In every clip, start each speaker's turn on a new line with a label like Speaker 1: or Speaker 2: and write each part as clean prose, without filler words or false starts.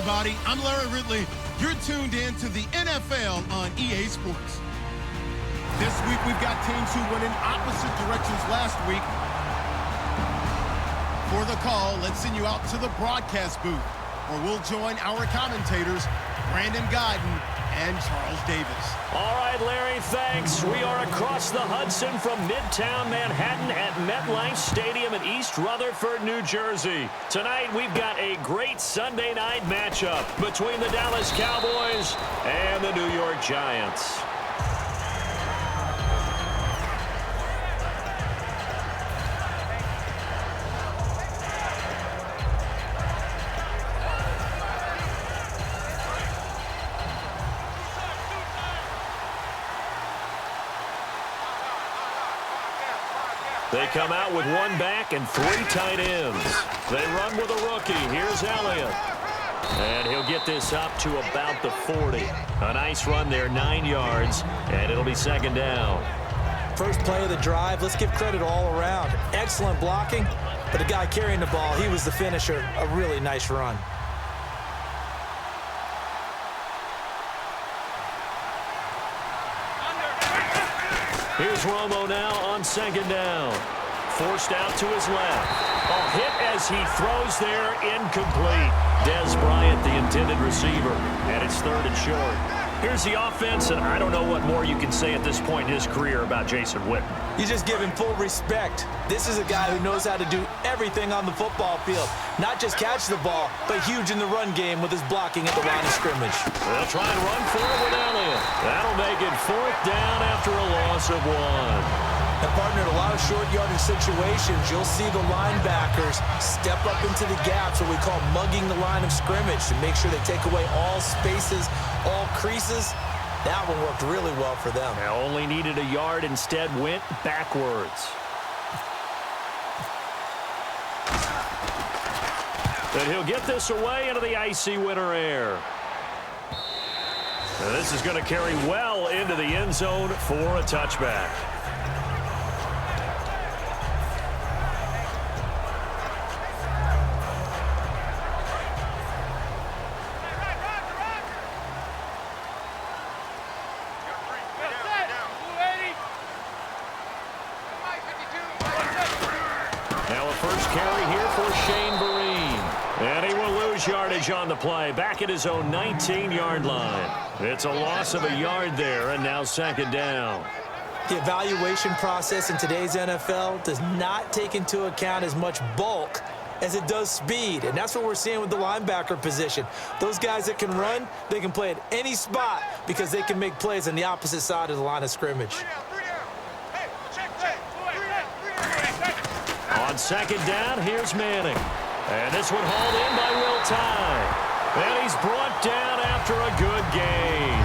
Speaker 1: everybody. I'm Larry Ridley. You're tuned in to the NFL on EA Sports. This week, we've got teams who went in opposite directions last week. For the call, let's send you out to the broadcast booth, where we'll join our commentators, Brandon Gaudin and Charles Davis.
Speaker 2: All right, Larry, thanks. We are across the Hudson from Midtown Manhattan at MetLife Stadium in East Rutherford, New Jersey. Tonight, we've got a great Sunday night matchup between the Dallas Cowboys and the New York Giants. They come out with one back and three tight ends. They run with a rookie. Here's Elliott. And he'll get this up to about the 40. A nice run there, 9 yards, and it'll be second down.
Speaker 3: First play of the drive, let's give credit all around. Excellent blocking, but the guy carrying the ball, he was the finisher. A really nice run.
Speaker 2: Here's Romo now on second down. Forced out to his left. A hit as he throws there, incomplete. Dez Bryant, the intended receiver, and it's third and short. Here's the offense, and I don't know what more you can say at this point in his career about Jason Witten.
Speaker 3: You just give him full respect. This is a guy who knows how to do everything on the football field. Not just catch the ball, but huge in the run game with his blocking at the line of scrimmage.
Speaker 2: They'll try and run for it with Elliott. That'll make it fourth down after a loss of 1.
Speaker 3: And partner, in a lot of short yardage situations, you'll see the linebackers step up into the gaps, what we call mugging the line of scrimmage, to make sure they take away all spaces, all creases. That one worked really well for them.
Speaker 2: They only needed a yard, instead went backwards. And he'll get this away into the icy winter air. And this is going to carry well into the end zone for a touchback. Yardage on the play, back at his own 19-yard line. It's a loss of a yard there, and now second down.
Speaker 3: The evaluation process in today's NFL does not take into account as much bulk as it does speed, and that's what we're seeing with the linebacker position. Those guys that can run, they can play at any spot because they can make plays on the opposite side of the line of scrimmage.
Speaker 2: On second down, here's Manning. And this one hauled in by Will Tye. And he's brought down after a good gain.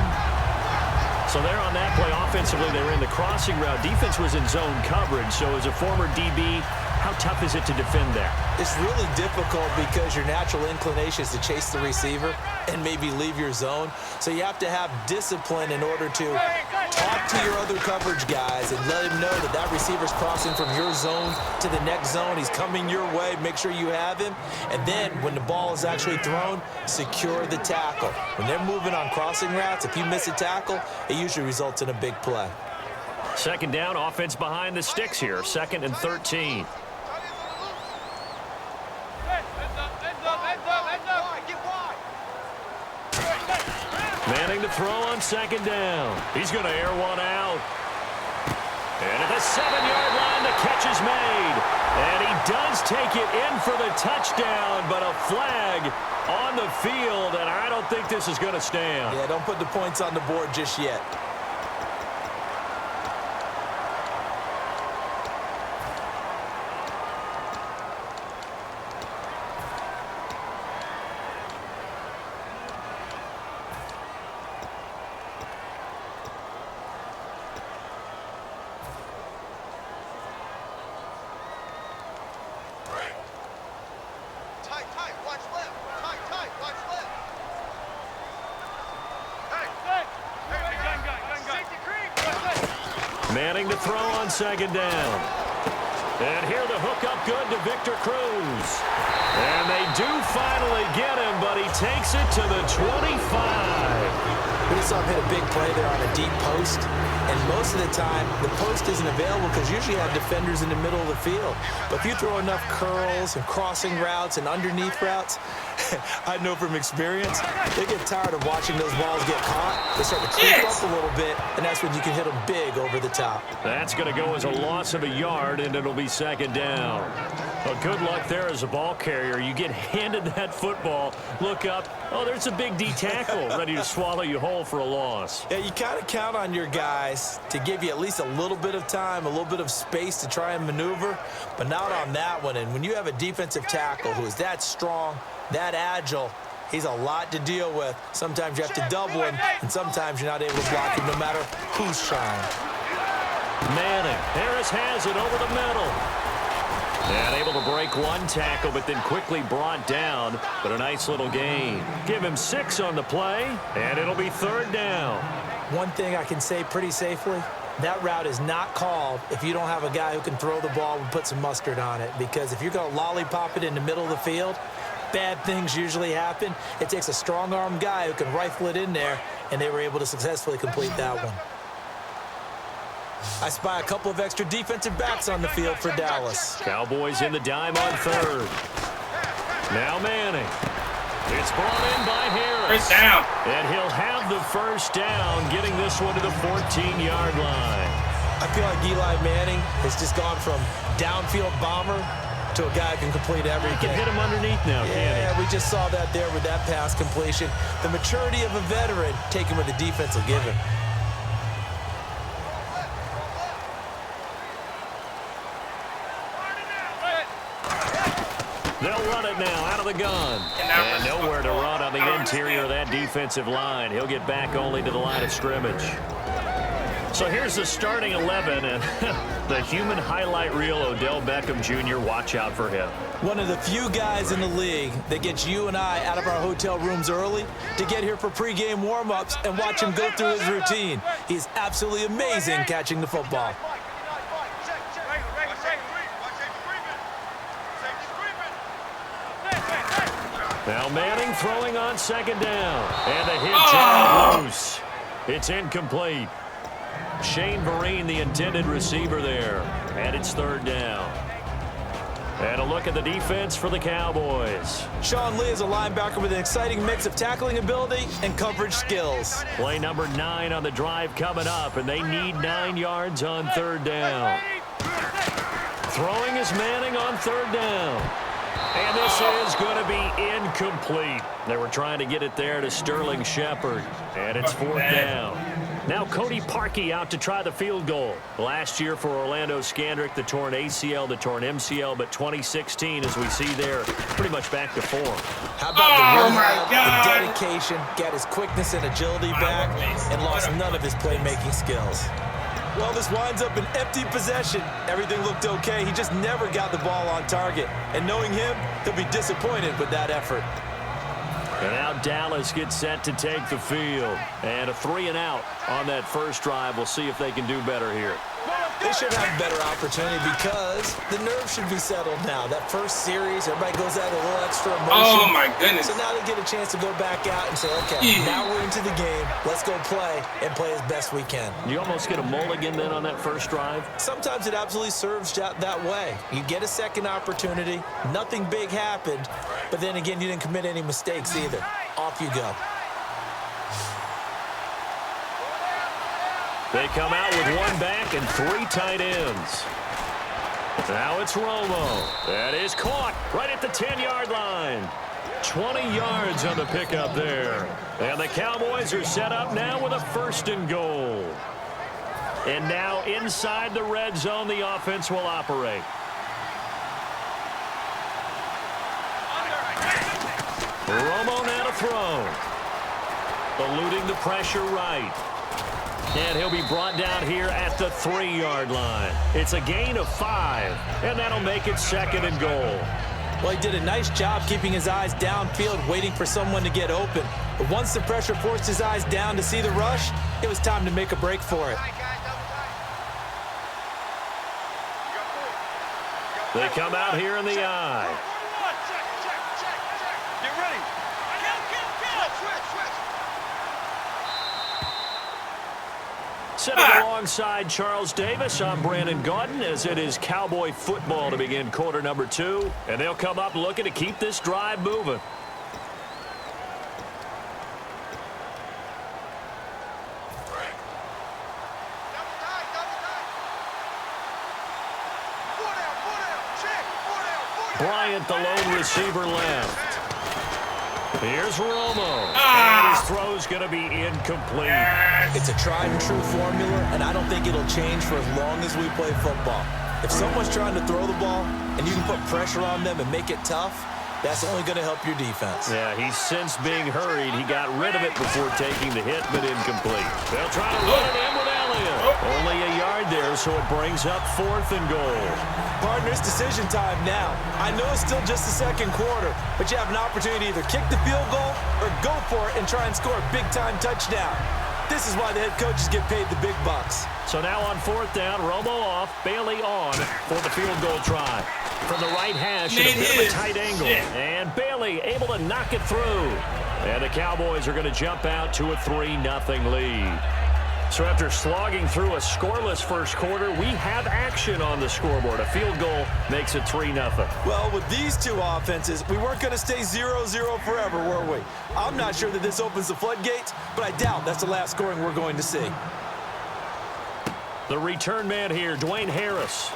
Speaker 2: So there on that play, offensively, they were in the crossing route. Defense was in zone coverage. So as a former DB, how tough is it to defend that?
Speaker 3: It's really difficult because your natural inclination is to chase the receiver and maybe leave your zone. So you have to have discipline in order to talk to your other coverage guys and let him know that that receiver's crossing from your zone to the next zone. He's coming your way. Make sure you have him. And then when the ball is actually thrown, secure the tackle. When they're moving on crossing routes, if you miss a tackle, it usually results in a big play.
Speaker 2: Second down, offense behind the sticks here. 2nd and 13. Manning to throw on second down. He's going to air one out. And at the 7-yard line, the catch is made. And he does take it in for the touchdown, but a flag on the field, and I don't think this is going to stand.
Speaker 3: Yeah, don't put the points on the board just yet.
Speaker 2: Manning to throw on second down. And here the hookup good to Victor Cruz. And they do finally get him, but he takes it to the 25.
Speaker 3: We just saw him hit a big play there on a deep post. And most of the time, the post isn't available because usually you have defenders in the middle of the field. But if you throw enough curls and crossing routes and underneath routes, I know from experience, they get tired of watching those balls get caught. They start to creep up a little bit, and that's when you can hit them big over the top.
Speaker 2: That's going to go as a loss of a yard, and it'll be second down. Well, good luck there as a ball carrier. You get handed that football, look up, oh, there's a big D tackle ready to swallow you whole for a loss.
Speaker 3: Yeah, you kind of count on your guys to give you at least a little bit of time, a little bit of space to try and maneuver, but not on that one. And when you have a defensive tackle who is that strong, that agile, he's a lot to deal with. Sometimes you have to double him, and sometimes you're not able to block him no matter who's trying.
Speaker 2: Manning, Harris has it over the middle. And able to break one tackle, but then quickly brought down. But a nice little gain. Give him 6 on the play, and it'll be third down.
Speaker 3: One thing I can say pretty safely, that route is not called if you don't have a guy who can throw the ball and put some mustard on it. Because if you're going to lollipop it in the middle of the field, bad things usually happen. It takes a strong-arm guy who can rifle it in there, and they were able to successfully complete that one. I spy a couple of extra defensive backs on the field for Dallas.
Speaker 2: Cowboys in the dime on third. Now Manning. It's brought in by Harris.
Speaker 4: First down.
Speaker 2: And he'll have the first down, getting this one to the 14-yard line.
Speaker 3: I feel like Eli Manning has just gone from downfield bomber to a guy who can complete everything.
Speaker 2: He can hit him underneath now, can't he?
Speaker 3: Yeah, we just saw that there with that pass completion. The maturity of a veteran taken with the defense will give him.
Speaker 2: They'll run it now out of the gun. And nowhere to run on the interior of that defensive line. He'll get back only to the line of scrimmage. So here's the starting 11, and the human highlight reel, Odell Beckham Jr., watch out for him.
Speaker 3: One of the few guys in the league that gets you and I out of our hotel rooms early to get here for pregame warm-ups and watch him go through his routine. He's absolutely amazing catching the football.
Speaker 2: Now Manning throwing on second down. And a hit turned loose. It's incomplete. Shane Vereen, the intended receiver there. And it's third down. And a look at the defense for the Cowboys.
Speaker 3: Sean Lee is a linebacker with an exciting mix of tackling ability and coverage skills.
Speaker 2: Play number 9 on the drive coming up, and they need 9 yards on third down. Throwing is Manning on third down. And this is going to be incomplete. They were trying to get it there to Sterling Shepard. And it's fourth down. Now Cody Parkey out to try the field goal. Last year for Orlando Scandrick, the torn ACL, the torn MCL, but 2016, as we see there, pretty much back to form.
Speaker 3: How about the dedication, got his quickness and agility back, and lost none of his playmaking skills. Well, this winds up an empty possession. Everything looked okay. He just never got the ball on target. And knowing him, he'll be disappointed with that effort.
Speaker 2: And now Dallas gets set to take the field. And a 3-and-out on that first drive. We'll see if they can do better here.
Speaker 3: They should have a better opportunity because the nerves should be settled now. That first series, everybody goes out a little extra emotion.
Speaker 4: Oh, my goodness.
Speaker 3: So now they get a chance to go back out and say, okay, now we're into the game. Let's go play and play as best we can.
Speaker 2: You almost get a mulligan then on that first drive?
Speaker 3: Sometimes it absolutely serves that way. You get a second opportunity. Nothing big happened. But then again, you didn't commit any mistakes either. Off you go.
Speaker 2: They come out with one back and 3 tight ends. Now it's Romo. That is caught right at the 10-yard line. 20 yards on the pickup there. And the Cowboys are set up now with a 1st and goal. And now inside the red zone, the offense will operate. Romo now to throw. Eluding the pressure right. And he'll be brought down here at the 3-yard line. It's a gain of 5, and that'll make it 2nd and goal.
Speaker 3: Well, he did a nice job keeping his eyes downfield, waiting for someone to get open. But once the pressure forced his eyes down to see the rush, it was time to make a break for it.
Speaker 2: They come out here in the I.
Speaker 4: Get ready.
Speaker 2: Sitting alongside Charles Davis, I'm Brandon Gaudin, as it is Cowboy football to begin quarter number 2. And they'll come up looking to keep this drive moving. Bryant, the lone receiver, left. Here's Romo. And his throw's going to be incomplete.
Speaker 3: It's a tried and true formula, and I don't think it'll change for as long as we play football. If someone's trying to throw the ball and you can put pressure on them and make it tough, that's only going to help your defense.
Speaker 2: Yeah, he's since being hurried. He got rid of it before taking the hit, but incomplete. They'll try to run it in with Elliott. Only a yard there, so it brings up 4th and goal.
Speaker 3: Partner, it's decision time now. I know it's still just the second quarter, but you have an opportunity to either kick the field goal or go for it and try and score a big-time touchdown. This is why the head coaches get paid the big bucks.
Speaker 2: So now on 4th down, Romo off, Bailey on for the field goal try. From the right hash at a bit of a tight angle. And Bailey able to knock it through. And the Cowboys are going to jump out to a 3-0 lead. So after slogging through a scoreless first quarter, we have action on the scoreboard. A field goal makes it 3-0.
Speaker 3: Well, with these two offenses, we weren't going to stay 0-0 forever, were we? I'm not sure that this opens the floodgates, but I doubt that's the last scoring we're going to see.
Speaker 2: The return man here, Dwayne Harris.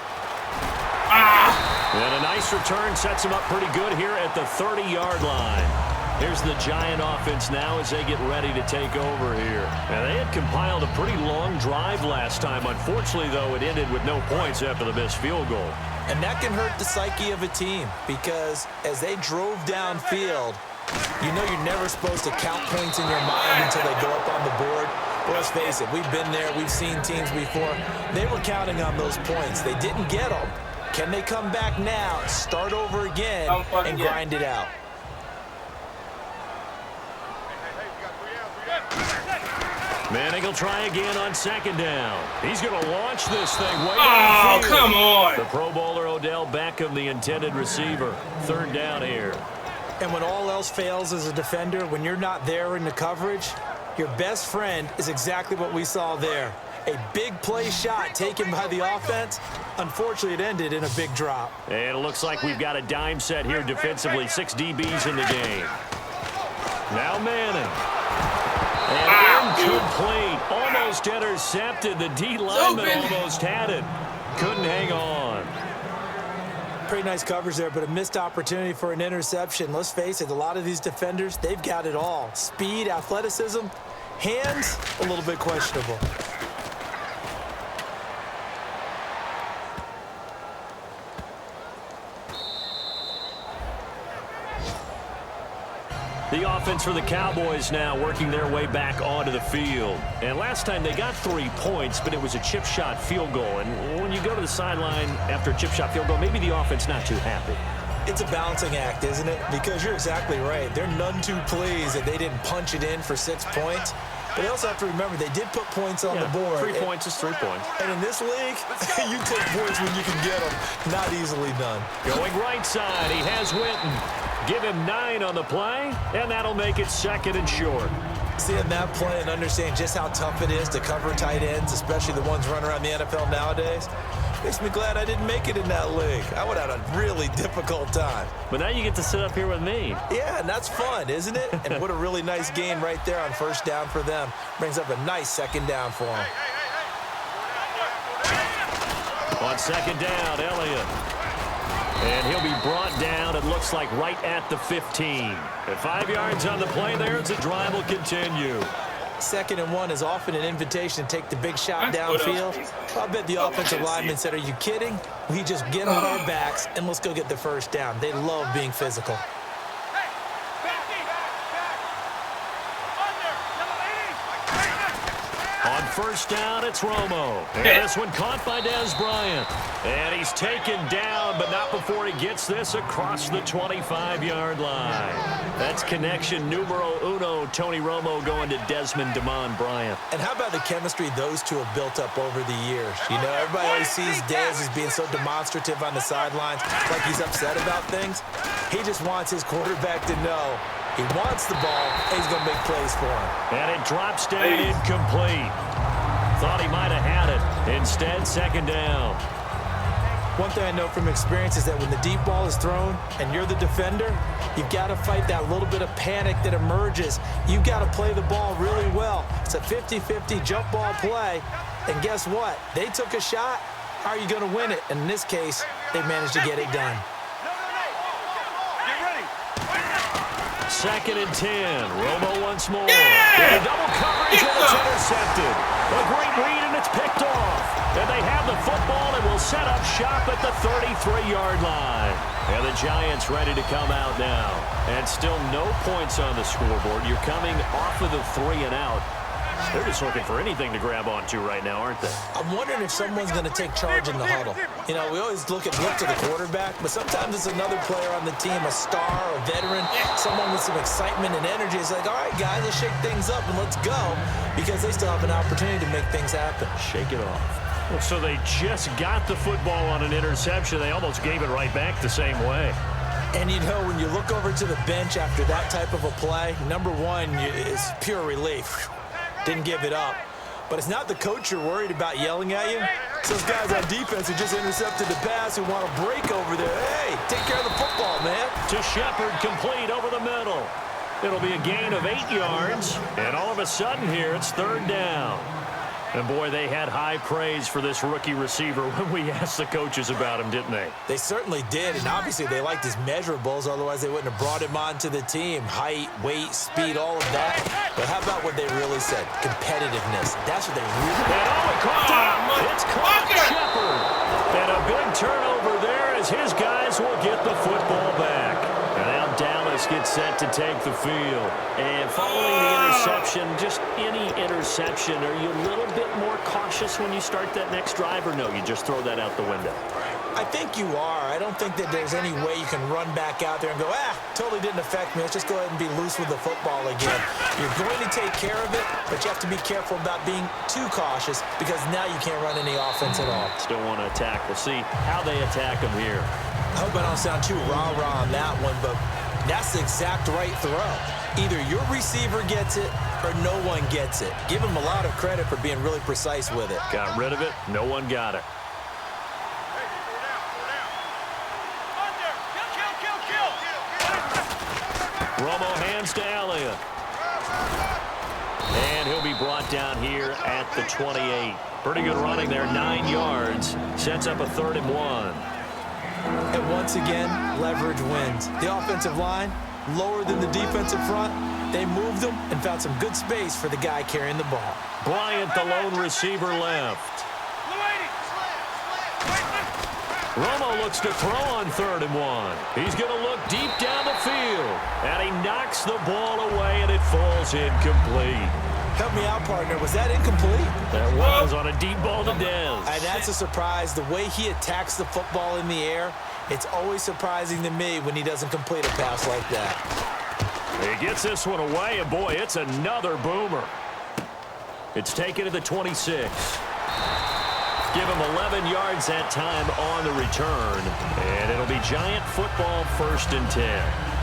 Speaker 2: And a nice return sets him up pretty good here at the 30-yard line. Here's the Giant offense now as they get ready to take over here. And they had compiled a pretty long drive last time. Unfortunately, though, it ended with no points after the missed field goal.
Speaker 3: And that can hurt the psyche of a team because as they drove downfield, you know you're never supposed to count points in your mind until they go up on the board. But let's face it, we've been there. We've seen teams before. They were counting on those points. They didn't get them. Can they come back now, start over again, and grind it out?
Speaker 2: Manning will try again on 2nd down. He's going to launch this thing way
Speaker 4: downfield.
Speaker 2: Oh,
Speaker 4: come on.
Speaker 2: The Pro Bowler Odell Beckham, the intended receiver. 3rd down here.
Speaker 3: And when all else fails as a defender, when you're not there in the coverage, your best friend is exactly what we saw there. A big play shot taken by the offense. Unfortunately, it ended in a big drop.
Speaker 2: And it looks like we've got a dime set here defensively. 6 DBs in the game. Now Manning. And incomplete. Almost intercepted. The D lineman almost had it. Couldn't hang on.
Speaker 3: Pretty nice coverage there, but a missed opportunity for an interception. Let's face it, a lot of these defenders, they've got it all. Speed, athleticism, hands, a little bit questionable.
Speaker 2: The offense for the Cowboys now working their way back onto the field. And last time they got 3 points, but it was a chip shot field goal. And when you go to the sideline after a chip shot field goal, maybe the offense not too happy.
Speaker 3: It's a balancing act, isn't it? Because you're exactly right. They're none too pleased that they didn't punch it in for 6 points. But they also have to remember they did put points on the board.
Speaker 2: 3 points is 3 points.
Speaker 3: And in this league, you take points when you can get them. Not easily done.
Speaker 2: Going right side, he has Witten. Give him 9 on the play, and that'll make it 2nd and short.
Speaker 3: Seeing that play and understanding just how tough it is to cover tight ends, especially the ones running around the NFL nowadays, makes me glad I didn't make it in that league. I would have had a really difficult time.
Speaker 2: But now you get to sit up here with me.
Speaker 3: Yeah, and that's fun, isn't it? And what a really nice gain right there on 1st down for them. Brings up a nice 2nd down for them.
Speaker 2: On 2nd down, Elliott. And he'll be brought down, it looks like, right at the 15. At 5 yards on the play there, as the drive will continue.
Speaker 3: 2nd and 1 is often an invitation to take the big shot downfield. I bet the offensive lineman said, are you kidding? We just get on our backs and let's go get the 1st down. They love being physical.
Speaker 2: On first down, it's Romo. And this one caught by Dez Bryant. And he's taken down, but not before he gets this across the 25-yard line. That's connection numero uno, Tony Romo going to Desmond Damon Bryant.
Speaker 3: And how about the chemistry those two have built up over the years? You know, everybody always sees Dez as being so demonstrative on the sidelines, like he's upset about things. He just wants his quarterback to know he wants the ball, and he's going to make plays for him.
Speaker 2: And it drops down incomplete. Thought he might have had it. Instead, second down.
Speaker 3: One thing I know from experience is that when the deep ball is thrown and you're the defender, you've got to fight that little bit of panic that emerges. You've got to play the ball really well. It's a 50-50 jump ball play. And guess what? They took a shot. How are you going to win it? And in this case, they managed to get it done.
Speaker 2: Second and 10. Romo once more. And double coverage, and it's intercepted. A great read, and it's picked off. And they have the football and will set up shop at the 33-yard line. And the Giants ready to come out now. And still no points on the scoreboard. You're coming off of the 3 and out. They're just looking for anything to grab onto right now, aren't they?
Speaker 3: I'm wondering if someone's going to take charge in the huddle. You know, we always look to the quarterback, but sometimes it's another player on the team, a star, a veteran, someone with some excitement and energy. It's like, all right, guys, let's shake things up and let's go, because they still have an opportunity to make things happen.
Speaker 2: Shake it off. Well, so they just got the football on an interception. They almost gave it right back the same way.
Speaker 3: And, you know, when you look over to the bench after that type of a play, number one is pure relief. Didn't give it up. But it's not the coach you're worried about yelling at you. It's those guys on defense who just intercepted the pass who want to break over there. Hey, take care of the football, man.
Speaker 2: To Shepard, complete over the middle. It'll be a gain of 8 yards. And all of a sudden here, it's third down. And, boy, they had high praise for this rookie receiver when we asked the coaches about him, didn't they?
Speaker 3: They certainly did, and obviously they liked his measurables, otherwise they wouldn't have brought him onto the team. Height, weight, speed, all of that. But how about what they really said? Competitiveness. That's what they really
Speaker 2: said. And oh, it caught It's caught Shepard. And a big turnover there as his guys will get the football back. And now Dallas gets set to take the field. And following the interception, just any interception, are you a little bit more cautious when you start that next drive, or no, you just throw that out the window?
Speaker 3: I think you are. I don't think that there's any way you can run back out there and go, totally didn't affect me. Let's just go ahead and be loose with the football again. You're going to take care of it, but you have to be careful about being too cautious, because now you can't run any offense at all.
Speaker 2: Still want to attack. We'll see how they attack them here.
Speaker 3: I hope I don't sound too rah-rah on that one, but that's the exact right throw. Either your receiver gets it or no one gets it. Give him a lot of credit for being really precise with it.
Speaker 2: Got rid of it. No one got it. Romo hands to Elliott. And he'll be brought down here at the 28. Pretty good running there, 9 yards. Sets up a 3rd and 1.
Speaker 3: And once again, leverage wins. The offensive line, lower than the defensive front. They moved them and found some good space for the guy carrying the ball.
Speaker 2: Bryant, the lone receiver, left. Romo looks to throw on 3rd and 1. He's going to look deep down the field. And he knocks the ball away, and it falls incomplete.
Speaker 3: Help me out, partner. Was that incomplete?
Speaker 2: That was on a deep ball to Dez.
Speaker 3: And that's a surprise. The way he attacks the football in the air, it's always surprising to me when he doesn't complete a pass like that.
Speaker 2: He gets this one away, and boy, it's another boomer. It's taken to the 26. Give him 11 yards that time on the return. And it'll be Giant football, 1st and 10.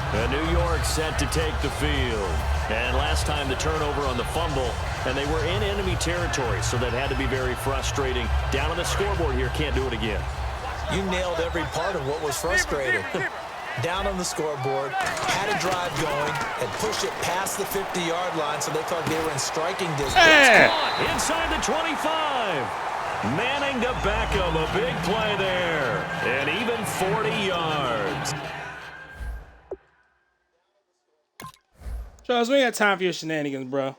Speaker 2: And New York set to take the field. And last time the turnover on the fumble, and they were in enemy territory, so that had to be very frustrating. Down on the scoreboard here, can't do it again.
Speaker 3: You nailed every part of what was frustrating. Down on the scoreboard, had a drive going, and pushed it past the 50-yard line, so they felt they were in striking distance.
Speaker 2: It's caught inside the 25. Manning to Beckham, a big play there. And even 40 yards.
Speaker 4: Charles, we ain't got time for your shenanigans, bro.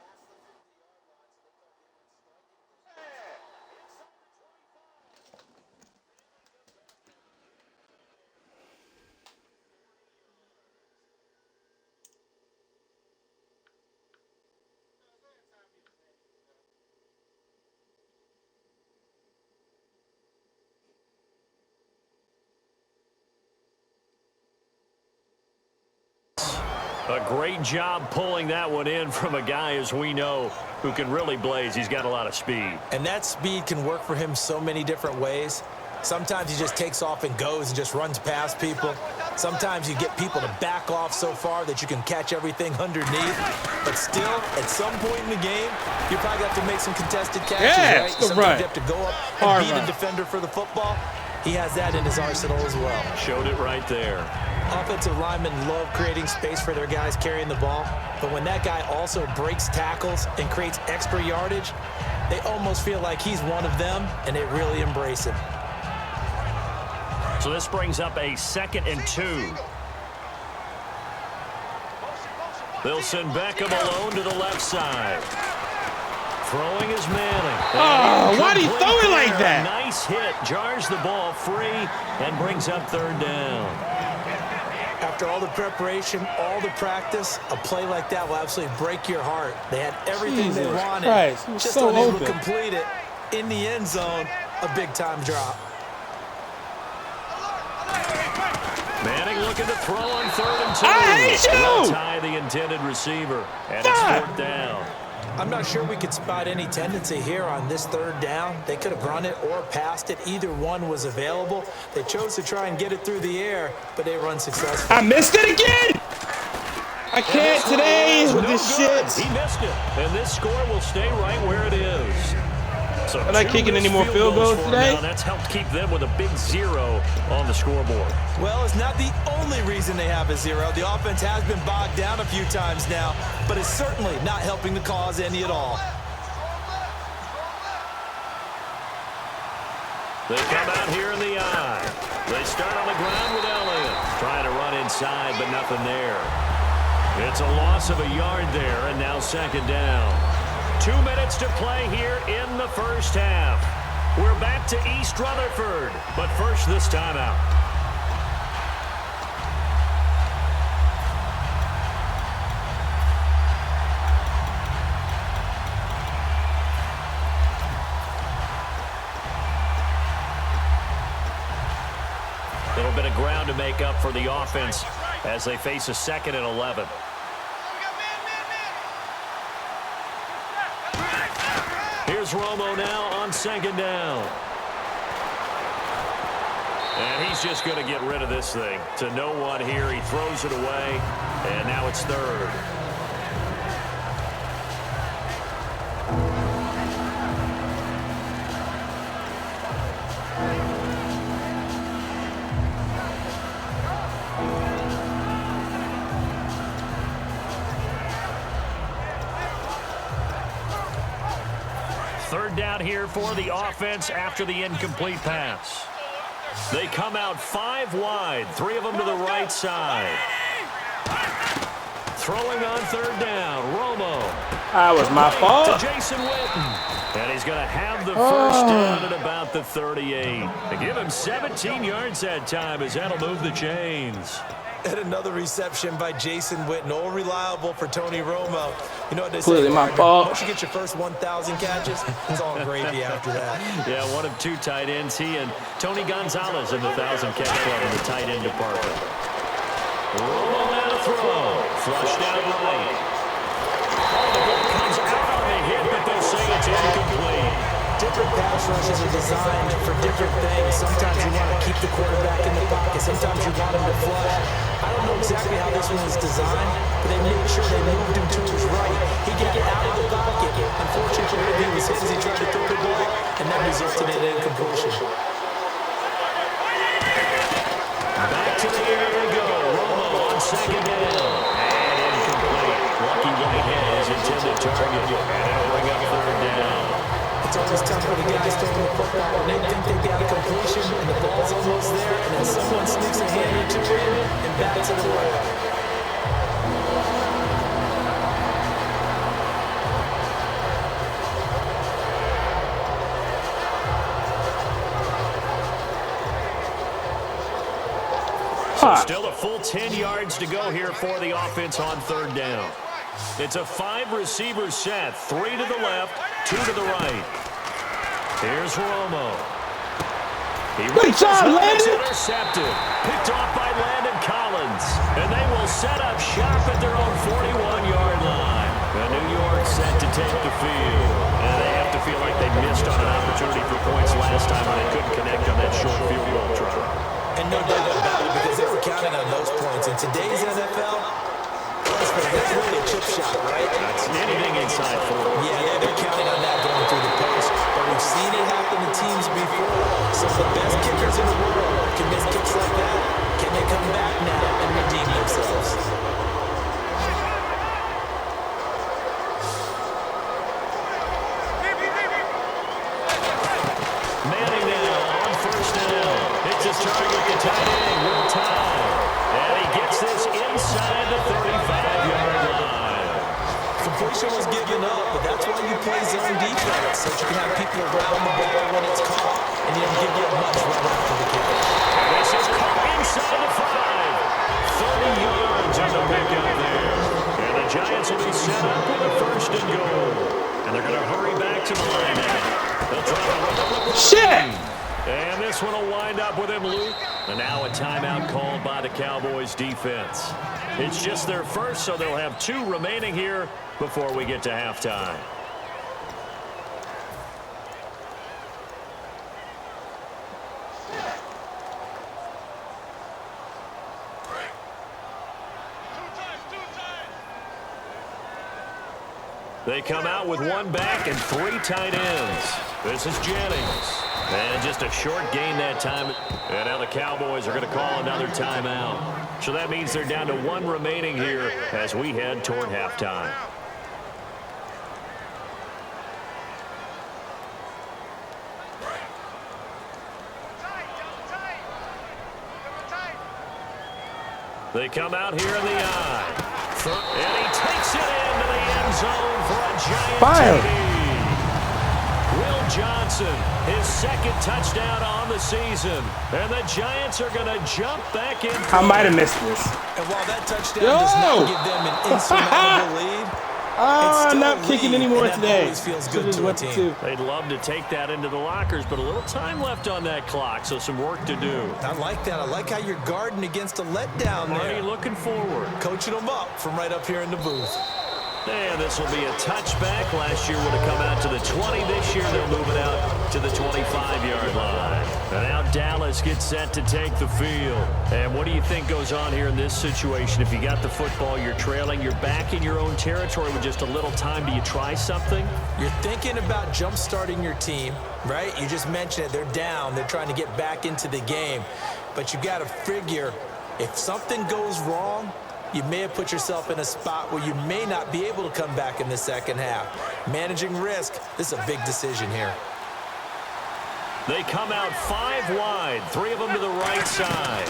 Speaker 2: A great job pulling that one in from a guy, as we know, who can really blaze. He's got a lot of speed.
Speaker 3: And that speed can work for him so many different ways. Sometimes he just takes off and goes and just runs past people. Sometimes you get people to back off so far that you can catch everything underneath. But still, at some point in the game, you probably have to make some contested catches, right? Sometimes you have to go up and beat a defender for the football. He has that in his arsenal as well.
Speaker 2: Showed it right there.
Speaker 3: Offensive linemen love creating space for their guys carrying the ball. But when that guy also breaks tackles and creates extra yardage, they almost feel like he's one of them, and they really embrace him.
Speaker 2: So this brings up a 2nd and 2. They'll send Beckham alone to the left side. Throwing is Manning.
Speaker 4: Oh, why do you throw it like that?
Speaker 2: A nice hit. Jars the ball free and brings up 3rd down.
Speaker 3: After all the preparation, all the practice, a play like that will absolutely break your heart. They had everything they wanted.
Speaker 4: Christ, it was
Speaker 3: just
Speaker 4: so
Speaker 3: unable
Speaker 4: open.
Speaker 3: to complete it. In the end zone, a big-time drop.
Speaker 2: Manning looking to throw on 3rd and 2.
Speaker 4: I hate you!
Speaker 2: Will tie the intended receiver, and it's 4th down.
Speaker 3: I'm not sure we could spot any tendency here on this 3rd down. They could have run it or passed it. Either one was available. They chose to try and get it through the air, but they run successfully.
Speaker 4: I missed it again! I can't today with this shit.
Speaker 2: He missed it, and this score will stay right where it is. So
Speaker 4: Are they kicking any more field goals today?
Speaker 2: That's helped keep them with a big 0 on the scoreboard.
Speaker 3: Well, it's not the only reason they have a 0. The offense has been bogged down a few times now, but it's certainly not helping the cause any at all.
Speaker 2: They come out here in the eye. They start on the ground with Elliott. Trying to run inside, but nothing there. It's a loss of a yard there, and now 2nd down. 2 minutes to play here in the first half. We're back to East Rutherford, but first this timeout. Little bit of ground to make up for the offense as they face a 2nd and 11. Here's Romo now on 2nd down. And he's just going to get rid of this thing. To no one here. He throws it away. And now it's 3rd. Third down here for the offense after the incomplete pass. They come out 5 wide, 3 of them to the right side. Throwing on 3rd down, Romo.
Speaker 4: That was my fault.
Speaker 2: To Jason Witten. And he's going to have the first down at about the 38. They give him 17 yards that time as that'll move the chains.
Speaker 3: And another reception by Jason Witten, all reliable for Tony Romo. You know what they
Speaker 4: Clearly
Speaker 3: say,
Speaker 4: my fault.
Speaker 3: Once you get your first 1,000 catches, it's all gravy after that.
Speaker 2: Yeah, one of 2 tight ends. He and Tony Gonzalez in the 1,000-catch club in the tight end department. Romo now to throw. Flushed out right. Oh, the ball comes out on the hit, but they'll say it's incomplete.
Speaker 3: Different pass rushes are designed for different things. Sometimes you want to keep the quarterback in the pocket. Sometimes you want him to flush. I don't know exactly how this one was designed, but they made sure they moved him to his right. He could get out of the pocket. Unfortunately, he was hit as he tried to throw the ball, and that resulted in an incompletion.
Speaker 2: Back to the air we go. Romo on 2nd down. And incomplete. Lucky Whitehead is intended target. And it'll bring up 3rd down.
Speaker 3: It's always tough for the guys throwing the football when they think they got a completion and the ball's almost there, and then someone sneaks a hand or 2 in and bats it away.
Speaker 2: So still a full 10 yards to go here for the offense on 3rd down. It's a 5-receiver set, 3 to the left, 2 to the right. Here's Romo. He
Speaker 4: Good job, Landon.
Speaker 2: intercepted. Picked off by Landon Collins. Collins. And they will set up shop at their own 41-yard line. And New York set to take the field. And they have to feel like they missed on an opportunity for points last time when they couldn't connect on that short field goal try.
Speaker 3: And no doubt about it, because they were counting on those points. In today's NFL, that's really a chip shot, right?
Speaker 2: That's anything inside 40.
Speaker 3: Yeah, they're counting on that going through the post. But we've seen it happen to teams before. Some of the best kickers in the world can miss kicks like that. Can they come back now and redeem themselves?
Speaker 2: Manning now on first down. Hits his target, the tight end, Will Tye. And he gets this inside the 35-yard line.
Speaker 3: Completion was given up, but that's why you play zone defense, so you can have people around the ball when it's caught, and you don't give you much right after the catch.
Speaker 2: This is caught inside the 5. 30 yards on the pickup there. And the Giants will be set up with a first and goal. And they're going to hurry back to the line now. They'll try to run up.
Speaker 4: Shit!
Speaker 2: And this one will wind up with him, Luke. And now a timeout called by the Cowboys defense. It's just their first, so they'll have 2 remaining here before we get to halftime. They come out with 1 back and 3 tight ends. This is Jennings. And just a short gain that time. And now the Cowboys are going to call another timeout. So that means they're down to 1 remaining here as we head toward halftime. They come out here in the eye. And he takes it into the end zone for a giant
Speaker 4: Fire.
Speaker 2: TD. Will Johnson, his 2nd touchdown on the season. And the Giants are going to jump back in.
Speaker 4: I might have missed this.
Speaker 3: And while that touchdown does not give them an insurmountable lead,
Speaker 4: I'm not kicking anymore
Speaker 3: and that
Speaker 4: today.
Speaker 3: always feels good to a team.
Speaker 2: They'd love to take that into the lockers, but a little time left on that clock, so some work to do.
Speaker 3: I like that. I like how you're guarding against a letdown
Speaker 2: Marty
Speaker 3: there.
Speaker 2: looking forward.
Speaker 3: Coaching them up from right up here in the booth.
Speaker 2: And this will be a touchback. Last year would have come out to the 20. This year they'll move it out to the 25-yard line. And now Dallas gets set to take the field. And what do you think goes on here in this situation? If you got the football, you're trailing, you're back in your own territory with just a little time. Do you try something?
Speaker 3: You're thinking about jump-starting your team, right? You just mentioned it. They're down. They're trying to get back into the game. But you got to figure if something goes wrong, you may have put yourself in a spot where you may not be able to come back in the second half. Managing risk, this is a big decision here.
Speaker 2: They come out 5 wide, 3 of them to the right side.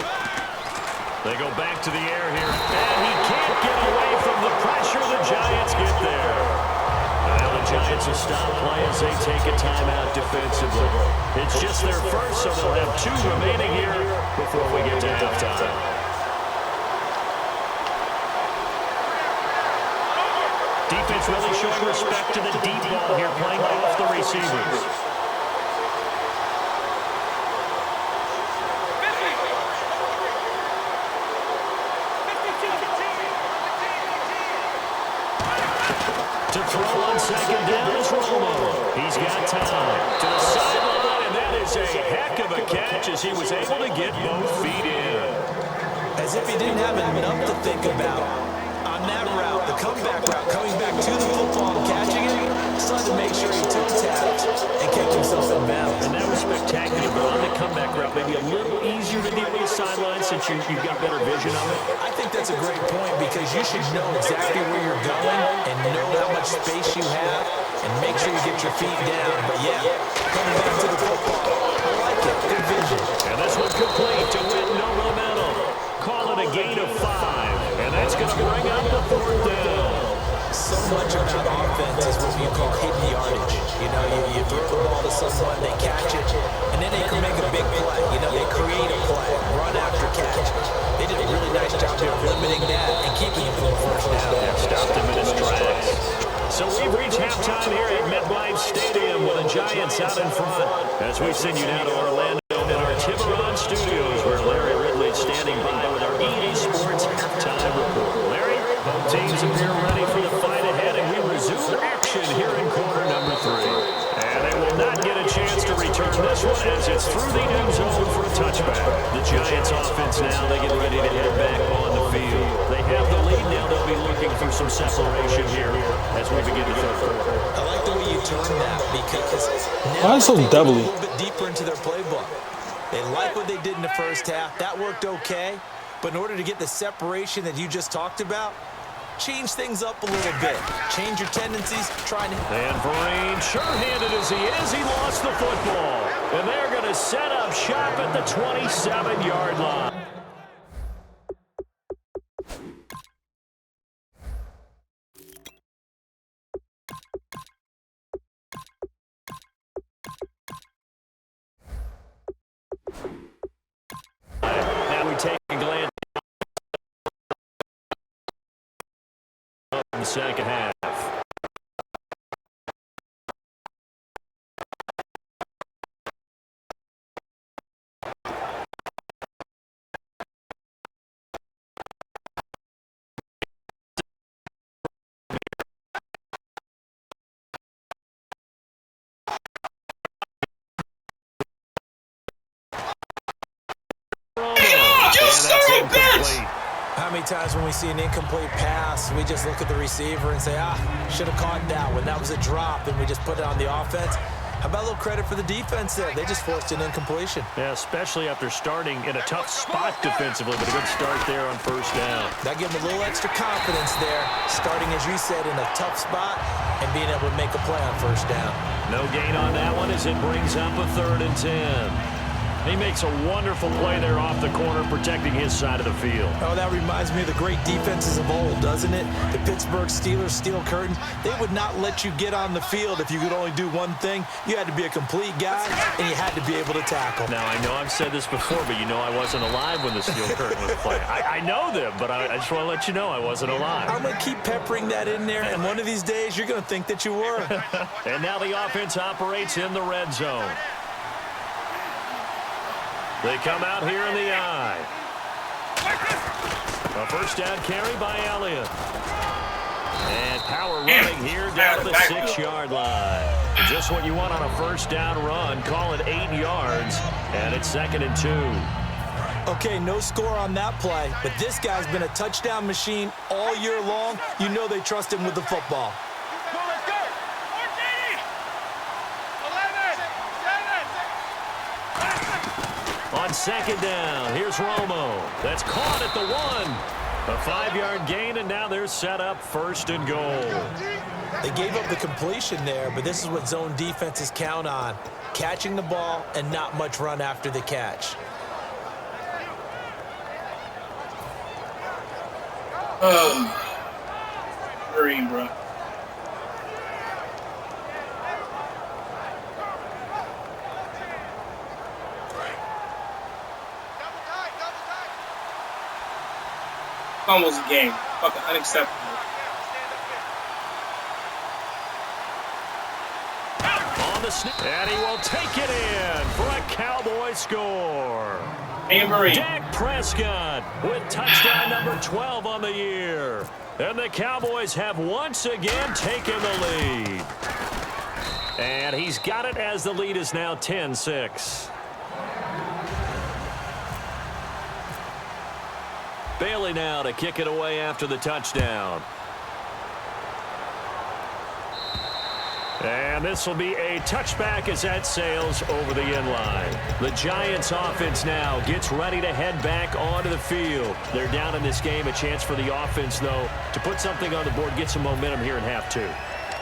Speaker 2: They go back to the air here, and he can't get away from the pressure. The Giants get there. Now the Giants will stop play as they take a timeout defensively. It's just their first, so they'll have 2 remaining here before we get to halftime. Defense really showing respect to the deep ball here, playing off the receivers. To throw on second down is Romo. He's got time. To the sideline, and that is a heck of a catch as he was able to get both feet in.
Speaker 3: As if he didn't have enough to think about. On that route, the comeback route, coming back to the football and catching it, decided to make sure he took taps and kept himself in bounds.
Speaker 2: And that was spectacular, but on the comeback route, maybe a little easier to deal with the sideline since you've got better vision of it.
Speaker 3: I think that's a great point because you should know exactly where you're going and know how much space you have and make sure you get your feet down. But yeah, coming back to the football, I like it. Good vision.
Speaker 2: And this one complete to Witten over the middle. Call it a gain of 5, and that's going to bring up the 4th down.
Speaker 3: So much about offense is what you call hidden yardage. You know, you throw the ball to someone, they catch it, and then they can make a big play. You know, they create a play, run after catch. They did a really nice job of limiting that and keeping it from the first down.
Speaker 2: Yeah, stopped him in his tracks. So we've reached halftime here at MetLife Stadium with the Giants out in front. As we send you now to Orlando in our Tiburon studios where Larry Ridley is standing by with our EA Sports return this one as it's through the end zone for a touchback. The Giants offense now, they get ready to head back on the field. They have the lead now. They'll be looking for some separation here as we begin the third quarter.
Speaker 3: I like the way you turn that because
Speaker 4: Why
Speaker 3: now
Speaker 4: so
Speaker 3: they dig
Speaker 4: doubly?
Speaker 3: a little bit deeper into their playbook. They like what they did in the first half. That worked okay. But in order to get the separation that you just talked about, change things up a little bit. Change your tendencies. Try and...
Speaker 2: And Vereen, sure-handed as he is, he lost the football. And they're going to set up shop at the 27-yard line. Now we take a glance in the second half.
Speaker 3: How many times when we see an incomplete pass, we just look at the receiver and say, should have caught that one. That was a drop, and we just put it on the offense. How about a little credit for the defense there? They just forced an incompletion.
Speaker 2: Yeah, especially after starting in a tough spot defensively, but a good start there on first down.
Speaker 3: That gave them a little extra confidence there, starting, as you said, in a tough spot and being able to make a play on first down.
Speaker 2: No gain on that one as it brings up a 3rd and 10. He makes a wonderful play there off the corner, protecting his side of the field.
Speaker 3: Oh, that reminds me of the great defenses of old, doesn't it? The Pittsburgh Steelers, Steel Curtain, they would not let you get on the field if you could only do one thing. You had to be a complete guy, and you had to be able to tackle.
Speaker 2: Now, I know I've said this before, but you know I wasn't alive when the Steel Curtain was playing. I know them, but I just want to let you know I wasn't alive.
Speaker 3: I'm going to keep peppering that in there, and one of these days you're going to think that you were.
Speaker 2: And now the offense operates in the red zone. They come out here in the eye. A first down carry by Elliott. And power running here down to the 6-yard line. Just what you want on a first down run. Call it 8 yards, and it's 2nd and 2.
Speaker 3: Okay, no score on that play, but this guy's been a touchdown machine all year long. You know they trust him with the football.
Speaker 2: On 2nd down, here's Romo. That's caught at the 1. A 5-yard gain, and now they're set up 1st and goal.
Speaker 3: They gave up the completion there, but this is what zone defenses count on. Catching the ball and not much run after the catch.
Speaker 5: Green, bro. Almost a game. Fucking unacceptable.
Speaker 2: On the snap, and he will take it in for a Cowboy score.
Speaker 5: Marie.
Speaker 2: Dak Prescott with touchdown number 12 on the year. And the Cowboys have once again taken the lead. And he's got it as the lead is now 10-6. Bailey now to kick it away after the touchdown. And this will be a touchback as that sails over the end line. The Giants offense now gets ready to head back onto the field. They're down in this game. A chance for the offense, though, to put something on the board, get some momentum here in half 2.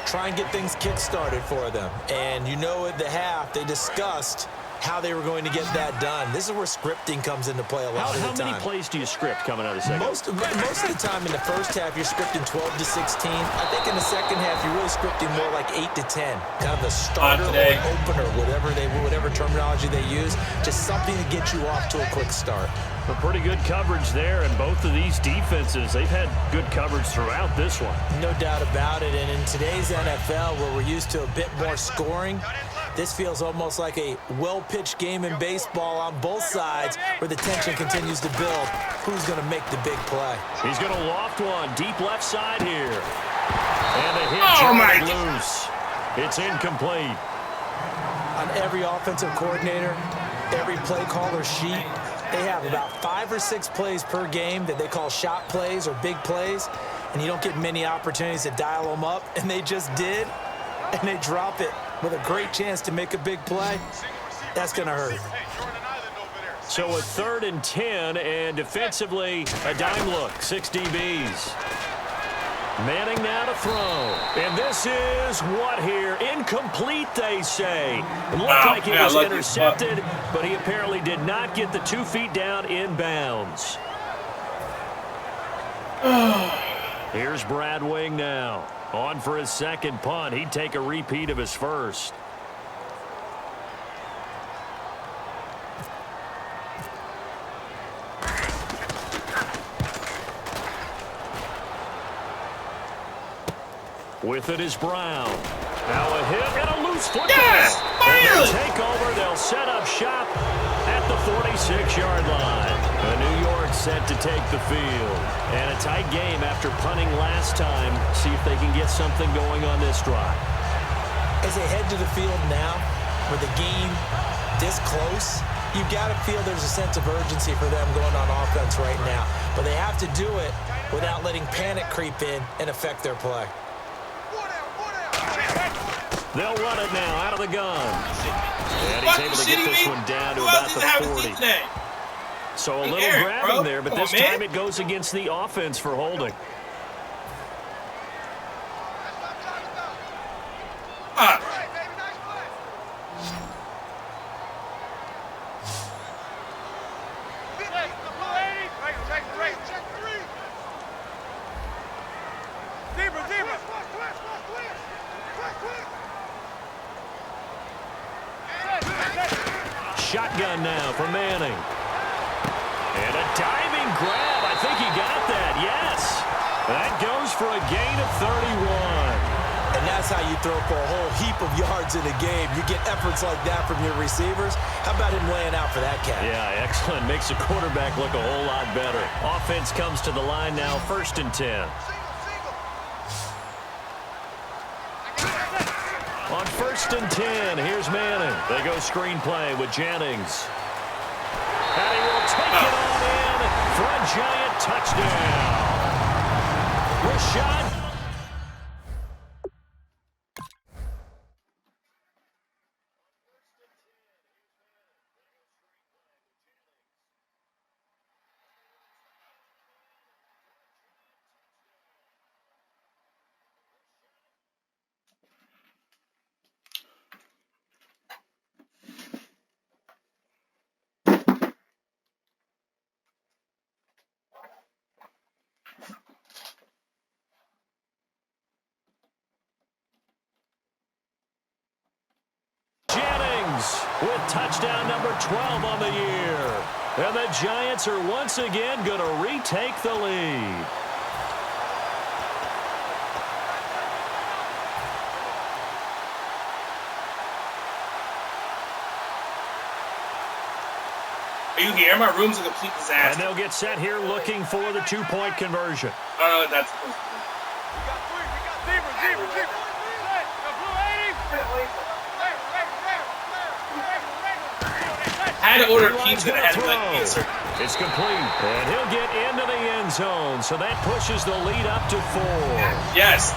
Speaker 3: Try and get things kick-started for them. And you know at the half, they discussed how they were going to get that done. This is where scripting comes into play a lot of the time.
Speaker 2: How many plays do you script coming out of the second?
Speaker 3: Most of the time in the first half, you're scripting 12 to 16. I think in the second half, you're really scripting more like 8 to 10. Kind of the starter or opener, whatever terminology they use. Just something to get you off to a quick start.
Speaker 2: A pretty good coverage there, and both of these defenses, they've had good coverage throughout this one.
Speaker 3: No doubt about it, and in today's NFL, where we're used to a bit more scoring, this feels almost like a well-pitched game in baseball on both sides where the tension continues to build. Who's going to make the big play?
Speaker 2: He's going to loft one deep left side here. And the hit loose. It's incomplete.
Speaker 3: on every offensive coordinator, every play caller sheet, they have about 5 or 6 plays per game that they call shot plays or big plays, and you don't get many opportunities to dial them up, and they just did, and they drop it with a great chance to make a big play. That's going to hurt.
Speaker 2: So a 3rd and 10, and defensively, a dime look, 6 DBs. Manning now to throw. And this is what here? Incomplete, they say. It looked like it was intercepted, but he apparently did not get the 2 feet down in bounds. Here's Brad Wing now. On for his 2nd punt. He'd take a repeat of his 1st. With it is Brown. Now a hit and a loose football.
Speaker 5: Yes!
Speaker 2: And they'll take over. They'll set up shop at the 46-yard line. New York set to take the field. And a tight game after punting last time. See if they can get something going on this drive.
Speaker 3: As they head to the field now, with the game this close, you've got to feel there's a sense of urgency for them going on offense right now. But they have to do it without letting panic creep in and affect their play.
Speaker 2: They'll run it now out of the gun. And he's able to get this one down to about the 40. So a little grabbing there, but this time it goes against the offense for holding. Shotgun now for Manning. And a diving grab. I think he got that. Yes. That goes for a gain of 31.
Speaker 3: And that's how you throw for a whole heap of yards in a game. You get efforts like that from your receivers. How about him laying out for that catch?
Speaker 2: Yeah, excellent. Makes the quarterback look a whole lot better. Offense comes to the line now, 1st and 10. On 1st and 10, here's Manning. They go screenplay with Jennings. And he will take it on in for a giant touchdown. Rashad. With touchdown number 12 on the year. And the Giants are once again going to retake the lead.
Speaker 5: Are you here? My room's a complete disaster.
Speaker 2: And they'll get set here looking for the 2-point conversion.
Speaker 5: Oh, no, that's supposed to be. I had to order pizza that had like pizza.
Speaker 2: It's complete, and he'll get into the end zone, so that pushes the lead up to 4.
Speaker 5: Yes.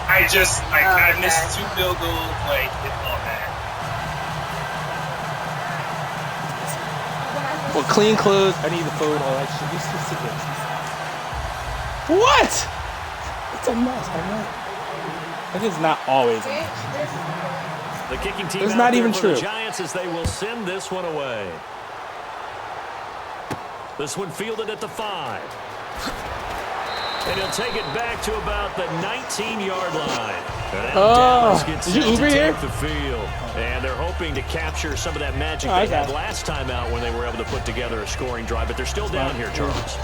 Speaker 5: I missed 2 field goals, like, it's all bad.
Speaker 4: Well, clean clothes, I need the food, all that shit. You're so sick of this. What? It's a mess, I know. It is not always a mess.
Speaker 2: The kicking team
Speaker 4: it's not even true.
Speaker 2: The Giants as they will send this one away. This one fielded at the 5. And he'll take it back to about the 19-yard line. And Dallas gets set to take the field. And they're hoping to capture some of that magic they had last time out when they were able to put together a scoring drive. But they're still down here, Charles.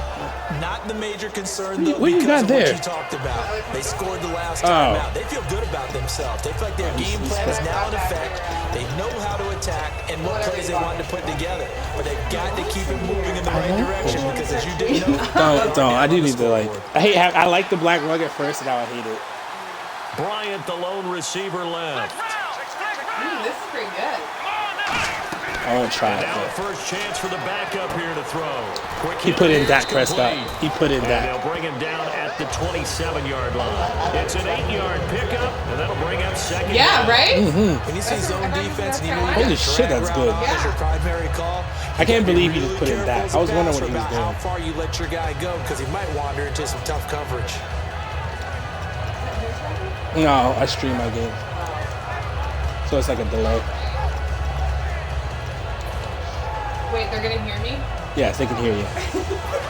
Speaker 3: Not the major concern, though, because of what you talked about. They scored the last time out. They feel good about themselves. They feel like their game plan is now in effect. They know how to attack and what plays they want to put together. But they've got to keep it moving in the right direction because, as you didn't know,
Speaker 4: don't. I do need to, like, I like the black rug at first, and now I hate it.
Speaker 2: Bryant, the lone receiver left.
Speaker 6: This is pretty good.
Speaker 4: I want to try it.
Speaker 2: Now the
Speaker 4: But
Speaker 2: first chance for the backup here to throw. Quick
Speaker 4: he
Speaker 2: hit
Speaker 4: put in
Speaker 2: is
Speaker 4: Dak Prescott.
Speaker 2: complete.
Speaker 4: He put in
Speaker 2: And
Speaker 4: Dak.
Speaker 2: they'll bring him down at the 27-yard line. It's an 8-yard pickup, and that'll bring up second
Speaker 6: Yeah,
Speaker 2: down.
Speaker 6: right?
Speaker 3: When you see zone defense and you need
Speaker 4: Holy
Speaker 3: to
Speaker 4: shit, that's good.
Speaker 3: as your primary call,
Speaker 4: I can't
Speaker 3: you gotta be
Speaker 4: believe he
Speaker 3: really
Speaker 4: just put in
Speaker 3: careful
Speaker 4: Dak.
Speaker 3: as
Speaker 4: I was
Speaker 3: a
Speaker 4: wondering
Speaker 3: passer
Speaker 4: what he was
Speaker 3: about how
Speaker 4: doing.
Speaker 3: far you let your guy go because he might wander into some tough coverage.
Speaker 4: No, I stream my game. So it's like a delay.
Speaker 6: Wait, they're gonna hear me?
Speaker 4: Yes, they can hear you.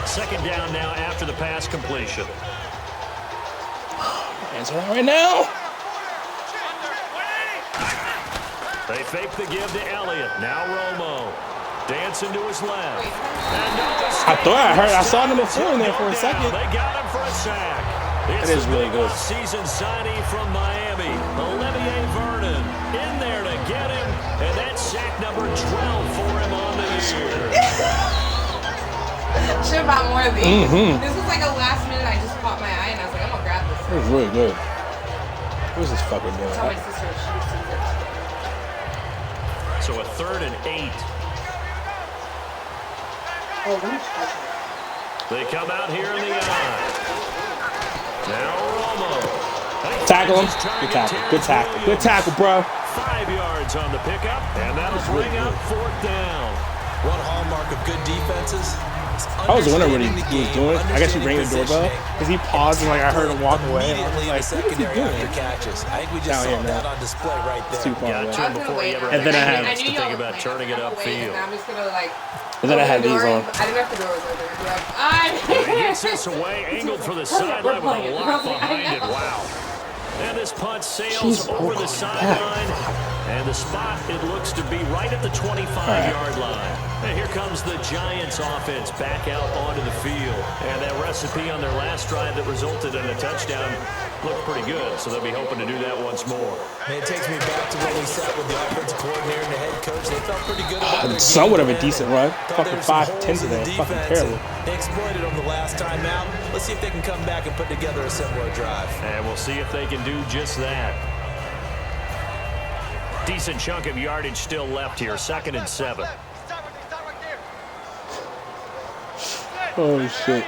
Speaker 2: Second down now after the pass completion.
Speaker 4: Answer that right now.
Speaker 2: They fake the give to Elliott. Now Romo. Dancing to his left. And no
Speaker 4: I thought I saw number 4 in there for a
Speaker 2: down.
Speaker 4: second.
Speaker 2: They got him for a sack.
Speaker 4: It is really good.
Speaker 2: Season signing from Miami, Olivier Vernon, in there to get him, and that's sack number 12 for him on the year.
Speaker 6: Should have bought more of these. This was like a last minute. I just caught my eye and I was like, I'm gonna grab this.
Speaker 4: It was really good. What's this fucker
Speaker 6: Tell my
Speaker 4: doing?
Speaker 6: sister she sees it.
Speaker 2: So a 3rd and 8.
Speaker 6: Oh, let me try that.
Speaker 2: They come out here in the eye. Now Romo.
Speaker 4: Tackle him. Good tackle. Good tackle. Good tackle, bro.
Speaker 2: 5 yards on the pickup, and that'll bring up 4th down.
Speaker 3: One hallmark of good defenses.
Speaker 4: I was wondering what he was doing. I guess he rang the doorbell because he paused and like I heard him walk away. And I was
Speaker 3: Immediately in the
Speaker 4: like, what is he
Speaker 3: secondary after
Speaker 4: doing?
Speaker 3: catches. I think we just
Speaker 4: Down
Speaker 3: saw
Speaker 4: here,
Speaker 3: that
Speaker 4: man.
Speaker 3: on display right
Speaker 4: It's too
Speaker 3: there.
Speaker 4: far away.
Speaker 2: Got to him before he ever
Speaker 4: And then I
Speaker 2: had
Speaker 4: have-
Speaker 2: a chance to think about turning it upfield.
Speaker 6: I'm just gonna like.
Speaker 4: And then I had
Speaker 6: open the
Speaker 4: these
Speaker 6: door
Speaker 4: on.
Speaker 6: and- I didn't have the door was open.
Speaker 2: He gets this away, angled for the sideline with a lock behind it. Wow. And this punt sails
Speaker 4: Jeez,
Speaker 2: over
Speaker 4: oh,
Speaker 2: the sideline. And the spot, it looks to be right at the 25-yard line. And here comes the Giants offense back out onto the field. And that recipe on their last drive that resulted in a touchdown looked pretty good. So they'll be hoping to do that once more.
Speaker 3: And it takes me back to what we said with the offensive coordinator and the head coach. They felt pretty good about their
Speaker 4: Somewhat of a
Speaker 3: game
Speaker 4: decent
Speaker 3: plan.
Speaker 4: run.
Speaker 3: Thought
Speaker 4: Fucking
Speaker 3: there were some
Speaker 4: 5-10
Speaker 3: holes in the
Speaker 4: today. Fucking
Speaker 3: defense,
Speaker 4: terrible.
Speaker 3: and They exploited them the last time out. Let's see if they can come back and put together a similar drive.
Speaker 2: And we'll see if they can do just that. Decent chunk of yardage still left here. 2nd and 7.
Speaker 4: Oh shit.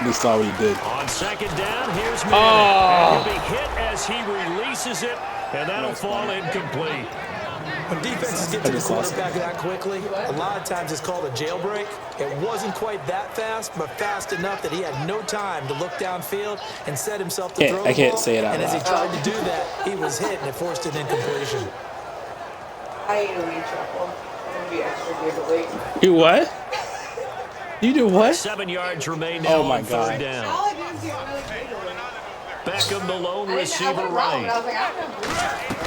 Speaker 4: They saw what he did.
Speaker 2: On 2nd down, here's Manning.
Speaker 4: Oh.
Speaker 2: And he'll be hit as he releases it, and that'll fall incomplete.
Speaker 3: When defenses get to the quarterback that quickly, a lot of times it's called a jailbreak. It wasn't quite that fast, but fast enough that he had no time to look downfield and set himself to throw the
Speaker 4: I can't
Speaker 3: ball.
Speaker 4: say it out
Speaker 3: And as he
Speaker 4: loud.
Speaker 3: tried to do that, he was hit and it forced an incompletion.
Speaker 6: I ate a wheat truffle. I'm gonna be extra giggly.
Speaker 4: You what? You do what?
Speaker 2: 7 yards remain now
Speaker 4: Oh my
Speaker 2: on 3rd
Speaker 4: God.
Speaker 2: down.
Speaker 6: All I do is get really giggly.
Speaker 2: Beckham, the lone
Speaker 6: I
Speaker 2: receiver
Speaker 6: went wrong, but I
Speaker 2: right.
Speaker 6: was like, I don't know.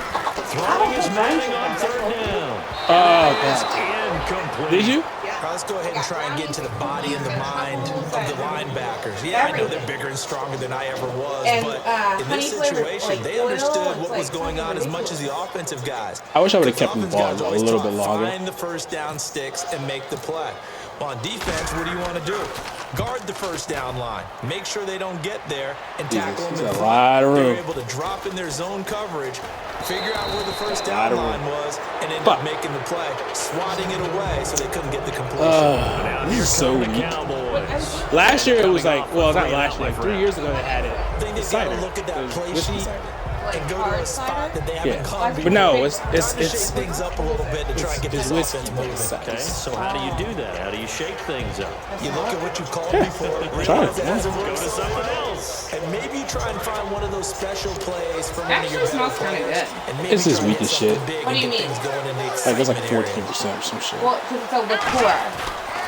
Speaker 2: Throwing his Manning on 3rd down.
Speaker 4: Oh god.
Speaker 2: Incomplete.
Speaker 4: Did you?
Speaker 3: All right, let's go ahead and try and get into the body and the mind of the linebackers. Yeah, I know they're bigger and stronger than I ever was,
Speaker 6: And,
Speaker 3: but in
Speaker 6: honey
Speaker 3: this
Speaker 6: flavored,
Speaker 3: situation,
Speaker 6: like,
Speaker 3: they
Speaker 6: oil,
Speaker 3: understood
Speaker 6: it's
Speaker 3: what was
Speaker 6: like
Speaker 3: going on as
Speaker 6: something
Speaker 3: much as the offensive guys.
Speaker 4: I wish I would've
Speaker 3: Because
Speaker 4: kept the
Speaker 3: offense
Speaker 4: ball
Speaker 3: guys
Speaker 4: a
Speaker 3: always
Speaker 4: little
Speaker 3: taught,
Speaker 4: bit longer.
Speaker 3: Find the first down sticks and make the play. Well, on defense, what do you want to do? Guard the first down line. Make sure they don't get there and tackle them in
Speaker 4: there's a
Speaker 3: front.
Speaker 4: lot of room.
Speaker 3: They're able to drop in their zone coverage, figure out where the first down
Speaker 4: of room.
Speaker 3: line was, and end
Speaker 4: Fuck.
Speaker 3: up making the play, swatting it away so they couldn't get the completion.
Speaker 2: Now
Speaker 4: This
Speaker 2: here
Speaker 4: is so
Speaker 2: come the
Speaker 4: weak.
Speaker 2: Cowboys.
Speaker 4: Last year it was
Speaker 2: Coming
Speaker 4: like,
Speaker 2: off
Speaker 4: well,
Speaker 2: a
Speaker 4: not
Speaker 2: 3
Speaker 4: last year, like 3 years ago they had it.
Speaker 3: I think they've got
Speaker 4: Cider.
Speaker 3: to look at
Speaker 4: It
Speaker 3: that
Speaker 4: was
Speaker 3: play
Speaker 4: whiskey
Speaker 3: sheet
Speaker 4: cider.
Speaker 3: and go to a spot that they haven't
Speaker 4: Yeah.
Speaker 3: gone
Speaker 4: But
Speaker 3: before.
Speaker 4: no, it's
Speaker 3: Trying to shake things up a little bit to try and get
Speaker 4: it's
Speaker 3: this
Speaker 4: whiskey.
Speaker 3: offense moving.
Speaker 2: Okay, so how do you do that? How do you shake things up?
Speaker 3: You look at what you called before,
Speaker 4: Try
Speaker 3: realize
Speaker 4: it.
Speaker 3: it hasn't
Speaker 2: Go
Speaker 3: worked
Speaker 2: to
Speaker 3: so
Speaker 2: something
Speaker 3: well,
Speaker 2: else.
Speaker 3: and maybe try and find one of those special plays from one of
Speaker 6: Actually
Speaker 3: your better
Speaker 6: smells kinda
Speaker 3: players.
Speaker 6: good.
Speaker 3: And maybe
Speaker 4: This is
Speaker 3: try and
Speaker 4: weak
Speaker 3: hit
Speaker 4: as shit.
Speaker 3: something big
Speaker 6: What do
Speaker 3: and
Speaker 6: you
Speaker 3: get
Speaker 6: mean?
Speaker 3: things going in the
Speaker 4: Like it's like
Speaker 3: excitement area.
Speaker 4: 14% or some shit.
Speaker 6: Well, because it's a liqueur.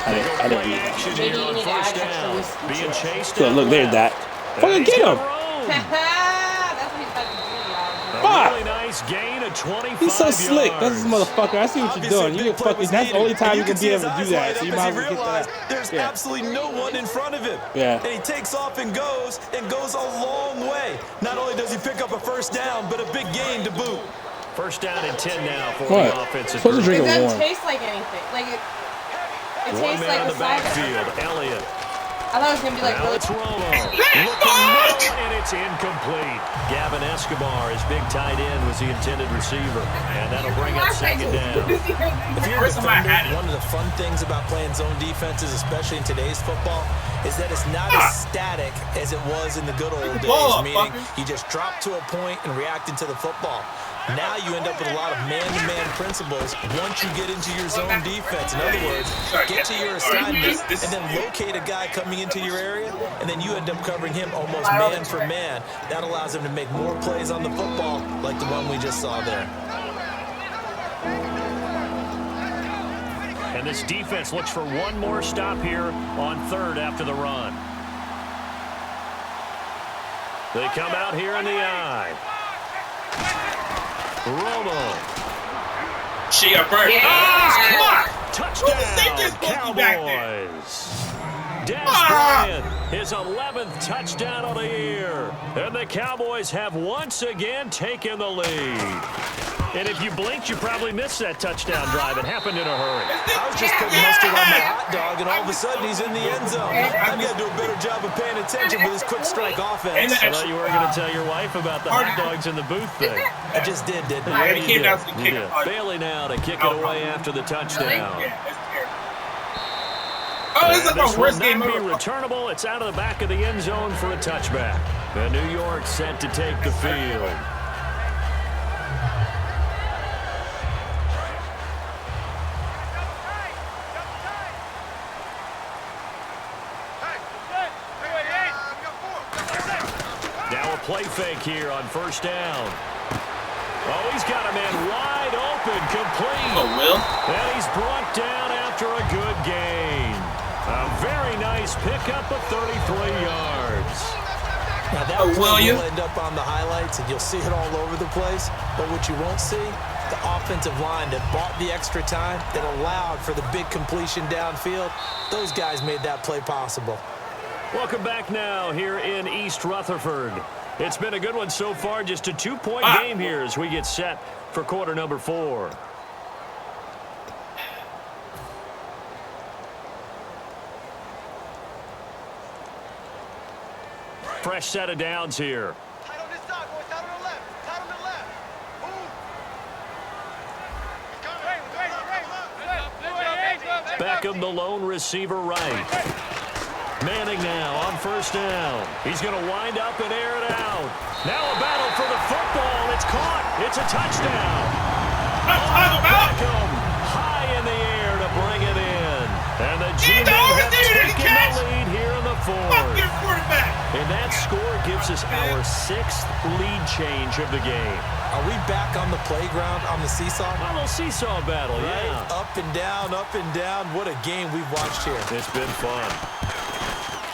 Speaker 4: I didn't
Speaker 2: Play
Speaker 4: read it.
Speaker 2: action
Speaker 6: Maybe
Speaker 2: here
Speaker 6: you
Speaker 2: on
Speaker 6: need to add
Speaker 2: first
Speaker 6: extra
Speaker 2: down.
Speaker 6: whiskey to
Speaker 2: Being
Speaker 6: it.
Speaker 2: chased
Speaker 4: Look,
Speaker 2: out
Speaker 4: look, there's that.
Speaker 2: left.
Speaker 4: Fucking
Speaker 2: And
Speaker 4: get
Speaker 2: he's
Speaker 4: him.
Speaker 2: got room.
Speaker 6: That's what he's about to do, y'all.
Speaker 4: Fuck.
Speaker 2: Really nice gain of 25
Speaker 4: He's so slick.
Speaker 2: yards.
Speaker 4: That's this motherfucker. I see what you're doing. You get fucking. That's the only time you can be able to do that. So you might as well get that.
Speaker 3: There's
Speaker 4: Yeah.
Speaker 3: absolutely no one in front of him.
Speaker 4: Yeah.
Speaker 3: And he takes off and goes a long way. Not only does he pick up a first down, but a big gain to boot.
Speaker 2: First down and 10 now for
Speaker 4: What?
Speaker 2: the offensive
Speaker 4: Supposed to
Speaker 2: group.
Speaker 4: drink
Speaker 6: It
Speaker 4: it
Speaker 6: doesn't
Speaker 4: warm.
Speaker 6: taste like anything. Like it
Speaker 2: One
Speaker 6: tastes
Speaker 2: man
Speaker 6: like
Speaker 2: in
Speaker 6: the
Speaker 2: the
Speaker 6: cider.
Speaker 2: backfield, Elliott.
Speaker 6: I thought it was going to be like
Speaker 2: Now
Speaker 6: really.
Speaker 2: it's Romo. Looking middle, and it's incomplete. Gavin Escobar, his big tight end, was the intended receiver. And that'll bring up second down.
Speaker 3: If you're a defender, one of the fun things about playing zone defenses, especially in today's football, is that it's not as static as it was in the good old days, meaning you just drop to a point and reacting to the football. Now you end up with a lot of man-to-man principles once you get into your zone defense. In other words, get to your assignment and then locate a guy coming into your area, and then you end up covering him almost man for man. That allows him to make more plays on the football like the one we just saw there.
Speaker 2: And this defense looks for one more stop here on third after the run. They come out here in the I. Romo.
Speaker 5: She got burnt. Come on.
Speaker 2: Touchdown, Cowboys. Dez Bryant, his 11th touchdown of the year. And the Cowboys have once again taken the lead. And if you blinked, you probably missed that touchdown drive. It happened in a hurry.
Speaker 3: I was just putting mustard on my hot dog, and all of a sudden he's in the end zone. I've got to do a better job of paying attention with this quick strike offense.
Speaker 2: I thought you were going to tell your wife about the hot dogs in the booth thing.
Speaker 3: I just did, didn't I?
Speaker 2: You did. Bailey now to kick it away after the touchdown.
Speaker 5: Oh, this is like
Speaker 2: This
Speaker 5: a worst
Speaker 2: will
Speaker 5: game
Speaker 2: not be
Speaker 5: ever.
Speaker 2: returnable. It's out of the back of the end zone for a touchback. And New York set to take the field. Now a play fake here on first down. Oh, he's got a man wide open, complete.
Speaker 5: Oh, Will?
Speaker 2: And he's brought down after a good gain. A very nice pickup of 33 yards.
Speaker 3: Now that play will end up on the highlights, and you'll see it all over the place. But what you won't see, the offensive line that bought the extra time, that allowed for the big completion downfield, those guys made that play possible.
Speaker 2: Welcome back now here in East Rutherford. It's been a good one so far, just a 2-point game here as we get set for quarter number 4. Fresh set of downs here.
Speaker 7: Tight on this side, boys. Tight on the left. Tight on the left. Move.
Speaker 2: Beckham, the lone receiver right. Manning now on first down. He's going to wind up and air it out. Now a battle for the football. It's caught. It's a touchdown. Beckham high in the air to bring it in. And the G-Men have taken the lead here in the fourth. And that score gives us our 6th lead change of the game.
Speaker 3: Are we back on the playground on the seesaw?
Speaker 2: A little seesaw battle,
Speaker 3: Right?
Speaker 2: yeah.
Speaker 3: Up and down, up and down. What a game we've watched here.
Speaker 2: It's been fun.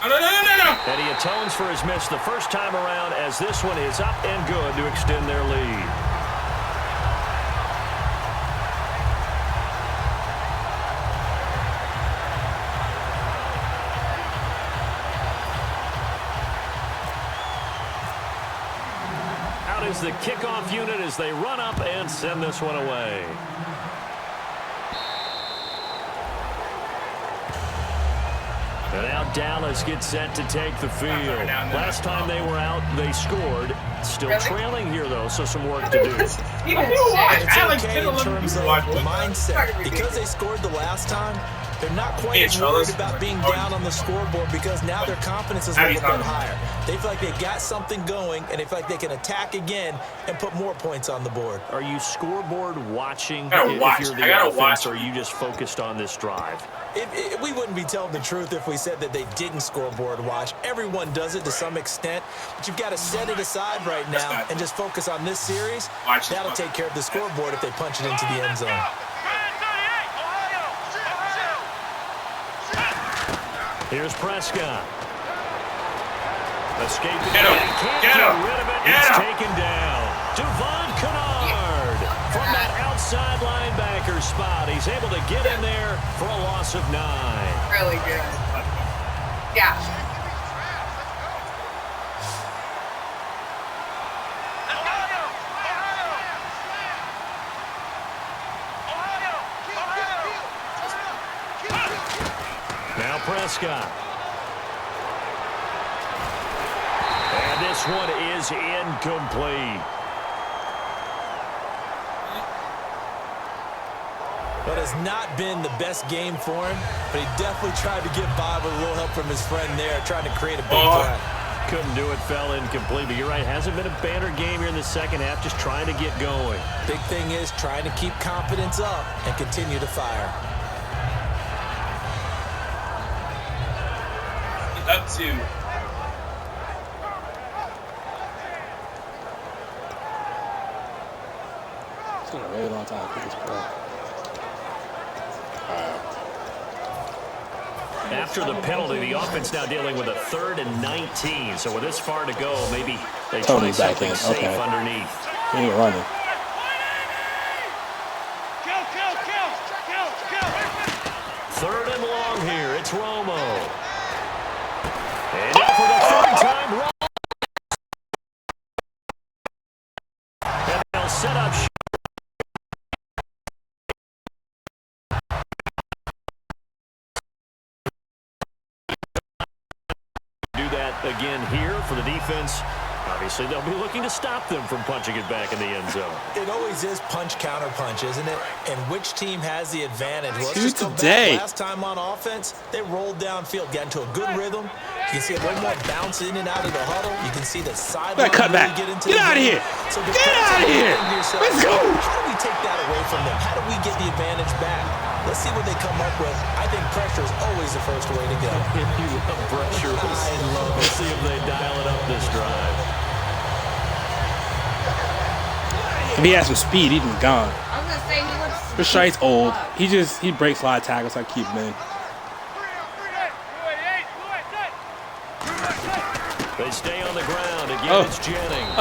Speaker 5: No.
Speaker 2: And he atones for his miss the first time around as this one is up and good to extend their lead. Out is the kickoff unit as they run up and send this one away. And now Dallas gets set to take the field. Last time they were out, they scored. Still trailing here, though, so some work to do.
Speaker 3: It's okay in terms of mindset. Because they scored the last time, they're not quite as worried about being down on the scoreboard because now their confidence is a little bit higher. They feel like they've got something going, and they feel like they can attack again and put more points on the board.
Speaker 2: Are you scoreboard watching
Speaker 5: watch.
Speaker 2: if you're
Speaker 5: I
Speaker 2: the
Speaker 5: gotta
Speaker 2: offense,
Speaker 5: watch.
Speaker 2: or are you just focused on this drive?
Speaker 3: We wouldn't be telling the truth if we said that they didn't scoreboard watch. Everyone does it to some extent, but you've got to set it aside right now and just focus on this series. That'll take care of the scoreboard if they punch it into the end zone.
Speaker 2: Here's Prescott. Escaping.
Speaker 5: Get him.
Speaker 2: Can't
Speaker 5: Get
Speaker 2: get
Speaker 5: him.
Speaker 2: rid of it.
Speaker 5: Get
Speaker 2: It's
Speaker 5: him.
Speaker 2: taken down. Devon Kennard from that outside linebacker spot. He's able to get in there for a loss of 9.
Speaker 6: Really good. Yeah.
Speaker 2: Now Prescott. this one is incomplete.
Speaker 3: But has not been the best game for him, but he definitely tried to get by with a little help from his friend there, trying to create a big play.
Speaker 2: Couldn't do it, fell incomplete. But you're right, hasn't been a banner game here in the second half, just trying to get going.
Speaker 3: Big thing is trying to keep confidence up and continue to fire.
Speaker 5: Up to.
Speaker 4: It's been a really long time to pick this play.
Speaker 2: After the penalty, the offense now dealing with a 3rd and 19. So with this far to go, maybe they try
Speaker 4: Totally back
Speaker 2: something
Speaker 4: in.
Speaker 2: safe
Speaker 4: Okay.
Speaker 2: underneath.
Speaker 4: He ain't running.
Speaker 7: Kill, kill, kill, kill, kill.
Speaker 2: 3rd and long here. It's Romo. And now for the 3rd time, Romo. And they'll set up. Do that again here for the defense. Obviously, they'll be looking to stop them from punching it back in the end zone.
Speaker 3: It always is punch-counter-punch, isn't it? And which team has the advantage? Well, let's
Speaker 4: Two
Speaker 3: just go
Speaker 4: today.
Speaker 3: back last time on offense. They rolled downfield, got into a good rhythm. You can see a little more bounce in and out of the huddle. You can see the sideline
Speaker 4: Cut back.
Speaker 3: really get into
Speaker 4: Get
Speaker 3: the
Speaker 4: out of
Speaker 3: game.
Speaker 4: here.
Speaker 3: So
Speaker 4: Get out of here. Let's go.
Speaker 3: How do we take that away from them? How do we get the advantage back? Let's see what they come up with. I think pressure is always the first way to go.
Speaker 2: You love pressure.
Speaker 3: I love
Speaker 2: Let's
Speaker 3: it.
Speaker 2: see if they dial it up this drive.
Speaker 4: If he has some speed, he'd been gone.
Speaker 6: I was gonna say he looks.
Speaker 4: Rashid's old. He breaks a lot of tackles. I keep him in.
Speaker 2: They stay on the ground. Again,
Speaker 4: Oh.
Speaker 2: it's Jennings.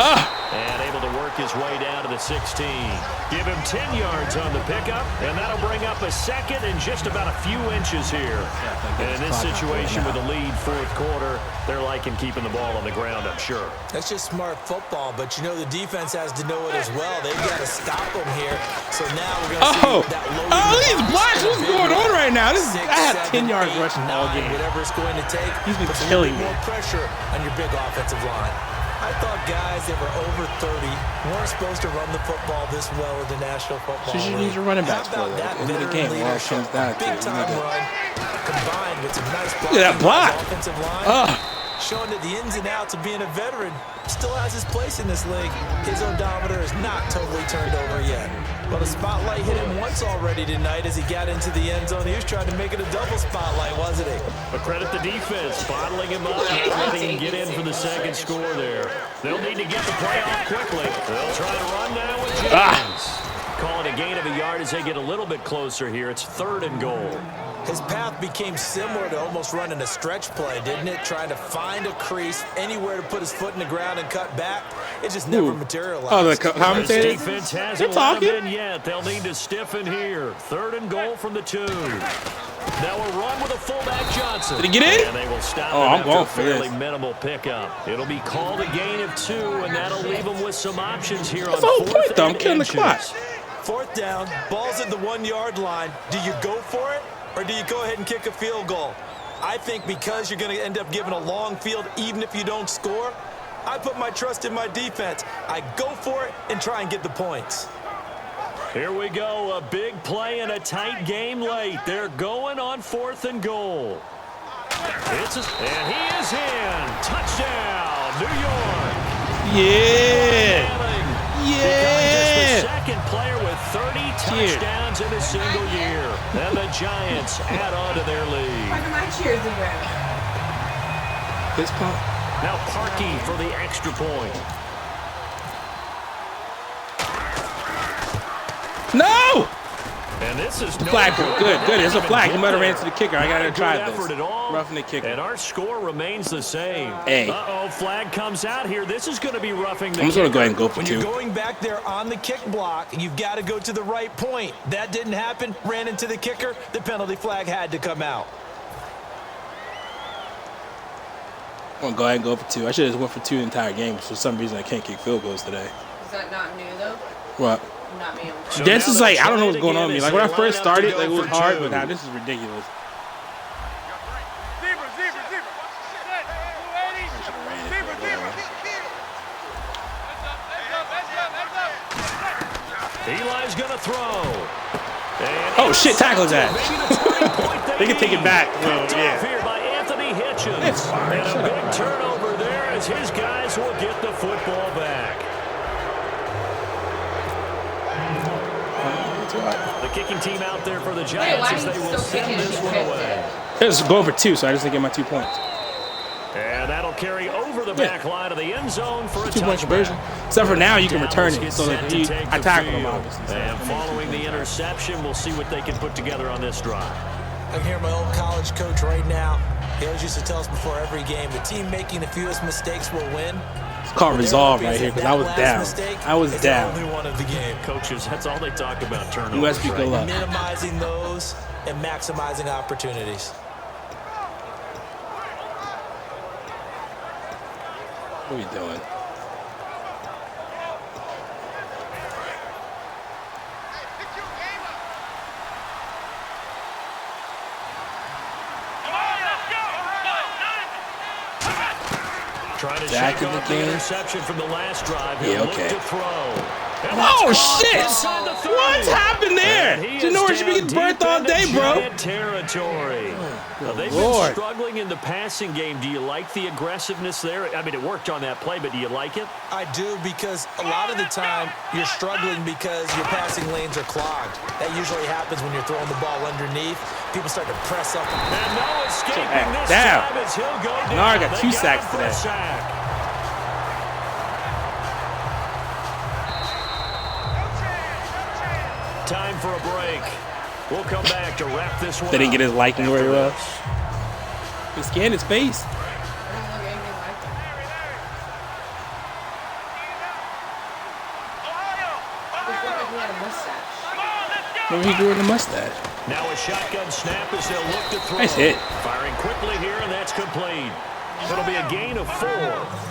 Speaker 2: And able to work his way down to the 16. Give him 10 yards on the pickup, and that'll bring up a 2nd and just about a few inches here. And in this situation with a lead 4th quarter, they're liking keeping the ball on the ground, I'm sure.
Speaker 3: That's just smart football, but you know the defense has to know it as well. They've got to stop them here. So now we're going to see that low.
Speaker 4: These blocks. What's going on right now? I have 10 yards
Speaker 3: 8,
Speaker 4: rushing all
Speaker 3: 9,
Speaker 4: game.
Speaker 3: whatever it's going to take.
Speaker 4: He's been
Speaker 3: puts a
Speaker 4: killing
Speaker 3: little
Speaker 4: me.
Speaker 3: more pressure on your big offensive line. I thought guys that were over 30 weren't supposed to run the football this well in the National Football
Speaker 4: So you
Speaker 3: League.
Speaker 4: need your running backs
Speaker 3: How
Speaker 4: for
Speaker 3: about
Speaker 4: that.
Speaker 3: that
Speaker 4: End of the
Speaker 3: veteran
Speaker 4: game, all it
Speaker 3: leadership?
Speaker 4: comes down to.
Speaker 3: Big time run combined with some nice blocking
Speaker 4: Look at that block.
Speaker 3: by his offensive line. Showing that the ins and outs of being a veteran still has his place in this league. His odometer is not totally turned over yet. Well, the spotlight hit him once already tonight as he got into the end zone. He was trying to make it a double spotlight, wasn't he?
Speaker 2: But credit the defense, bottling him up, not letting him get in for the 2nd score there. They'll need to get the play off quickly. They'll try to run now with Jennings. Call it a gain of a yard as they get a little bit closer here. It's 3rd and goal.
Speaker 3: His path became similar to almost running a stretch play, didn't it? Trying to find a crease, anywhere to put his foot in the ground and cut back. It just never materialized.
Speaker 4: Oh, the
Speaker 2: This
Speaker 4: commentators.
Speaker 2: defense
Speaker 4: They're
Speaker 2: hasn't allowed
Speaker 4: talking.
Speaker 2: in yet. They'll need to stiffen here. 3rd and goal from the 2. Now a run with a fullback Johnson.
Speaker 4: Did he get in?
Speaker 2: And they will stop
Speaker 4: Oh,
Speaker 2: him
Speaker 4: I'm
Speaker 2: after
Speaker 4: going
Speaker 2: a
Speaker 4: for
Speaker 2: fairly
Speaker 4: this.
Speaker 2: minimal pickup. It'll be called a gain of 2, and that'll leave them with some options here
Speaker 4: That's
Speaker 2: on
Speaker 4: the whole
Speaker 2: 4th
Speaker 4: point, though. I'm
Speaker 2: and
Speaker 4: killing the
Speaker 2: inches.
Speaker 4: clock.
Speaker 3: 4th down, ball's at the 1-yard line. Do you go for it, or do you go ahead and kick a field goal? I think because you're going to end up giving a long field even if you don't score, I put my trust in my defense. I go for it and try and get the points.
Speaker 2: Here we go, a big play and a tight game late. They're going on 4th and goal. And he is in. Touchdown, New York.
Speaker 4: Yeah.
Speaker 2: Becoming just the 2nd player with 30 touchdowns in a single year. And the Giants add on to their lead.
Speaker 6: Why do my cheers in red?
Speaker 4: This pump.
Speaker 2: Now Parkey for the extra point.
Speaker 4: No!
Speaker 2: And this is no
Speaker 4: Flag. Good. There's a flag. He might have ran
Speaker 2: there.
Speaker 4: to the kicker. I got to
Speaker 2: Not a
Speaker 4: try
Speaker 2: good
Speaker 4: this.
Speaker 2: effort at all.
Speaker 4: Roughing the kicker.
Speaker 2: And our score remains the same.
Speaker 4: Hey.
Speaker 2: Uh-oh, flag comes out here. This is going to be roughing the
Speaker 4: I'm just going to go ahead and go for
Speaker 3: When
Speaker 4: 2.
Speaker 3: you're going back there on the kick block, you've got to go to the right point. That didn't happen. Ran into the kicker. The penalty flag had to come out.
Speaker 4: I'm going to go ahead and go for 2. I should have just went for 2 the entire game, but for some reason I can't kick field goals today.
Speaker 6: Is that not new though?
Speaker 4: What?
Speaker 6: Not me.
Speaker 2: So
Speaker 4: This
Speaker 2: now
Speaker 4: is
Speaker 2: they'll
Speaker 4: like, I don't know
Speaker 2: try
Speaker 4: what's
Speaker 2: it
Speaker 4: going on
Speaker 2: again
Speaker 4: with me.
Speaker 2: as
Speaker 4: Like when I
Speaker 2: they
Speaker 4: first
Speaker 2: line up to
Speaker 4: started,
Speaker 2: go
Speaker 4: like it was
Speaker 2: for
Speaker 4: hard,
Speaker 2: 2.
Speaker 4: but now this is ridiculous.
Speaker 7: Zebra, zebra, zebra. Set. 280. Zebra, zebra.
Speaker 2: Eli's going to throw. And
Speaker 4: Oh, shit, tackle that.
Speaker 2: maybe the turning point
Speaker 4: They can take it
Speaker 2: need.
Speaker 4: back. Well,
Speaker 2: Picked
Speaker 4: yeah.
Speaker 2: off here by Anthony Hitchens.
Speaker 4: It's fine.
Speaker 2: And a
Speaker 4: Shut up,
Speaker 2: big
Speaker 4: man.
Speaker 2: turnover there as his guys will get the football back. The kicking team out there for the Giants
Speaker 6: why
Speaker 2: as
Speaker 6: are
Speaker 2: they
Speaker 6: you
Speaker 2: will
Speaker 6: still
Speaker 2: send
Speaker 6: kicking
Speaker 2: this
Speaker 6: if
Speaker 2: one
Speaker 6: you can't
Speaker 2: away.
Speaker 6: do
Speaker 4: It was going for 2, so I just didn't get my 2 points.
Speaker 2: And that'll carry over the back line of the end zone for a
Speaker 4: 2-point
Speaker 2: touchback.
Speaker 4: conversion. Except for now, you can return
Speaker 2: Dallas
Speaker 4: it.
Speaker 2: gets
Speaker 4: So
Speaker 2: set
Speaker 4: like,
Speaker 2: to take
Speaker 4: I
Speaker 2: the
Speaker 4: tackled him,
Speaker 2: field.
Speaker 4: obviously. So
Speaker 2: And following the interception, we'll see what they can put together on this drive.
Speaker 3: I can hear my old college coach right now. He always used to tell us before every game, the team making the fewest mistakes will win.
Speaker 4: it's called resolve right here because I was down. I was
Speaker 3: It's
Speaker 4: down.
Speaker 3: the only one of the game.
Speaker 2: Coaches, that's all they talk about, turnovers.
Speaker 4: USP, good
Speaker 2: right?
Speaker 4: luck.
Speaker 3: Minimizing those and maximizing opportunities.
Speaker 4: What are you doing?
Speaker 7: Come on, let's go.
Speaker 2: Trying to
Speaker 4: Back
Speaker 2: shake
Speaker 4: in the
Speaker 2: off the
Speaker 4: game.
Speaker 2: interception from the last drive.
Speaker 4: Yeah,
Speaker 2: He'll
Speaker 4: okay.
Speaker 2: look to throw. And
Speaker 4: Oh,
Speaker 2: it's caught
Speaker 4: shit!
Speaker 2: inside the 30.
Speaker 4: What happened there?
Speaker 2: And he
Speaker 4: You know
Speaker 2: is
Speaker 4: where you should be
Speaker 2: down
Speaker 4: getting burnt
Speaker 2: deep
Speaker 4: all
Speaker 2: into
Speaker 4: day, bro.
Speaker 2: Giant territory. Now, they've
Speaker 4: Lord.
Speaker 2: been struggling in the passing game. Do you like the aggressiveness there? I mean, it worked on that play, but do you like it?
Speaker 3: I do, because a lot of the time you're struggling because your passing lanes are clogged. That usually happens when you're throwing the ball underneath. People start to press up.
Speaker 2: And no escaping
Speaker 4: Hey,
Speaker 2: this
Speaker 4: down.
Speaker 2: time as he'll go down.
Speaker 4: Now I got
Speaker 2: They
Speaker 4: 2 sacks
Speaker 2: him for a
Speaker 4: today.
Speaker 2: sack. Time for a break. We'll come back to wrap this one
Speaker 4: They didn't get his
Speaker 2: up
Speaker 4: liking where he
Speaker 2: after
Speaker 4: was.
Speaker 2: this.
Speaker 4: He scanned his face.
Speaker 6: I don't look anything like that. He looked like he had a mustache.
Speaker 4: Maybe he grew in the mustache.
Speaker 2: Now a shotgun snap as they'll look to throw.
Speaker 4: Nice hit.
Speaker 2: Firing quickly here, and that's complete. It'll be a gain of 4.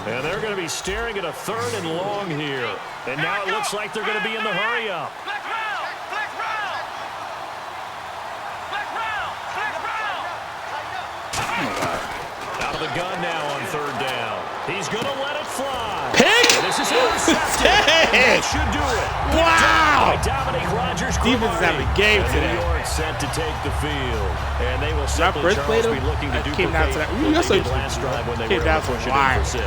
Speaker 2: And they're going to be staring at a 3rd and long here. And now it looks like they're going to be in the hurry-up.
Speaker 7: Flex round. Flex round. Flex round. Flex round.
Speaker 2: Out of the gun now on 3rd down. He's going to let it fly.
Speaker 4: Pick!
Speaker 2: And this is intercepted. That should do it.
Speaker 4: Wow!
Speaker 2: By Dominique Rodgers.
Speaker 4: Defense is having a game
Speaker 2: And
Speaker 4: today.
Speaker 2: New York set to take the field. And they will simply,
Speaker 4: first played
Speaker 2: Charles, be
Speaker 4: him?
Speaker 2: looking to
Speaker 4: I
Speaker 2: duplicate
Speaker 4: came down to that.
Speaker 2: what
Speaker 4: You also
Speaker 2: they did last drive when they
Speaker 4: came
Speaker 2: were
Speaker 4: down
Speaker 2: able to
Speaker 4: to
Speaker 2: push it in
Speaker 4: wire.
Speaker 2: for 6.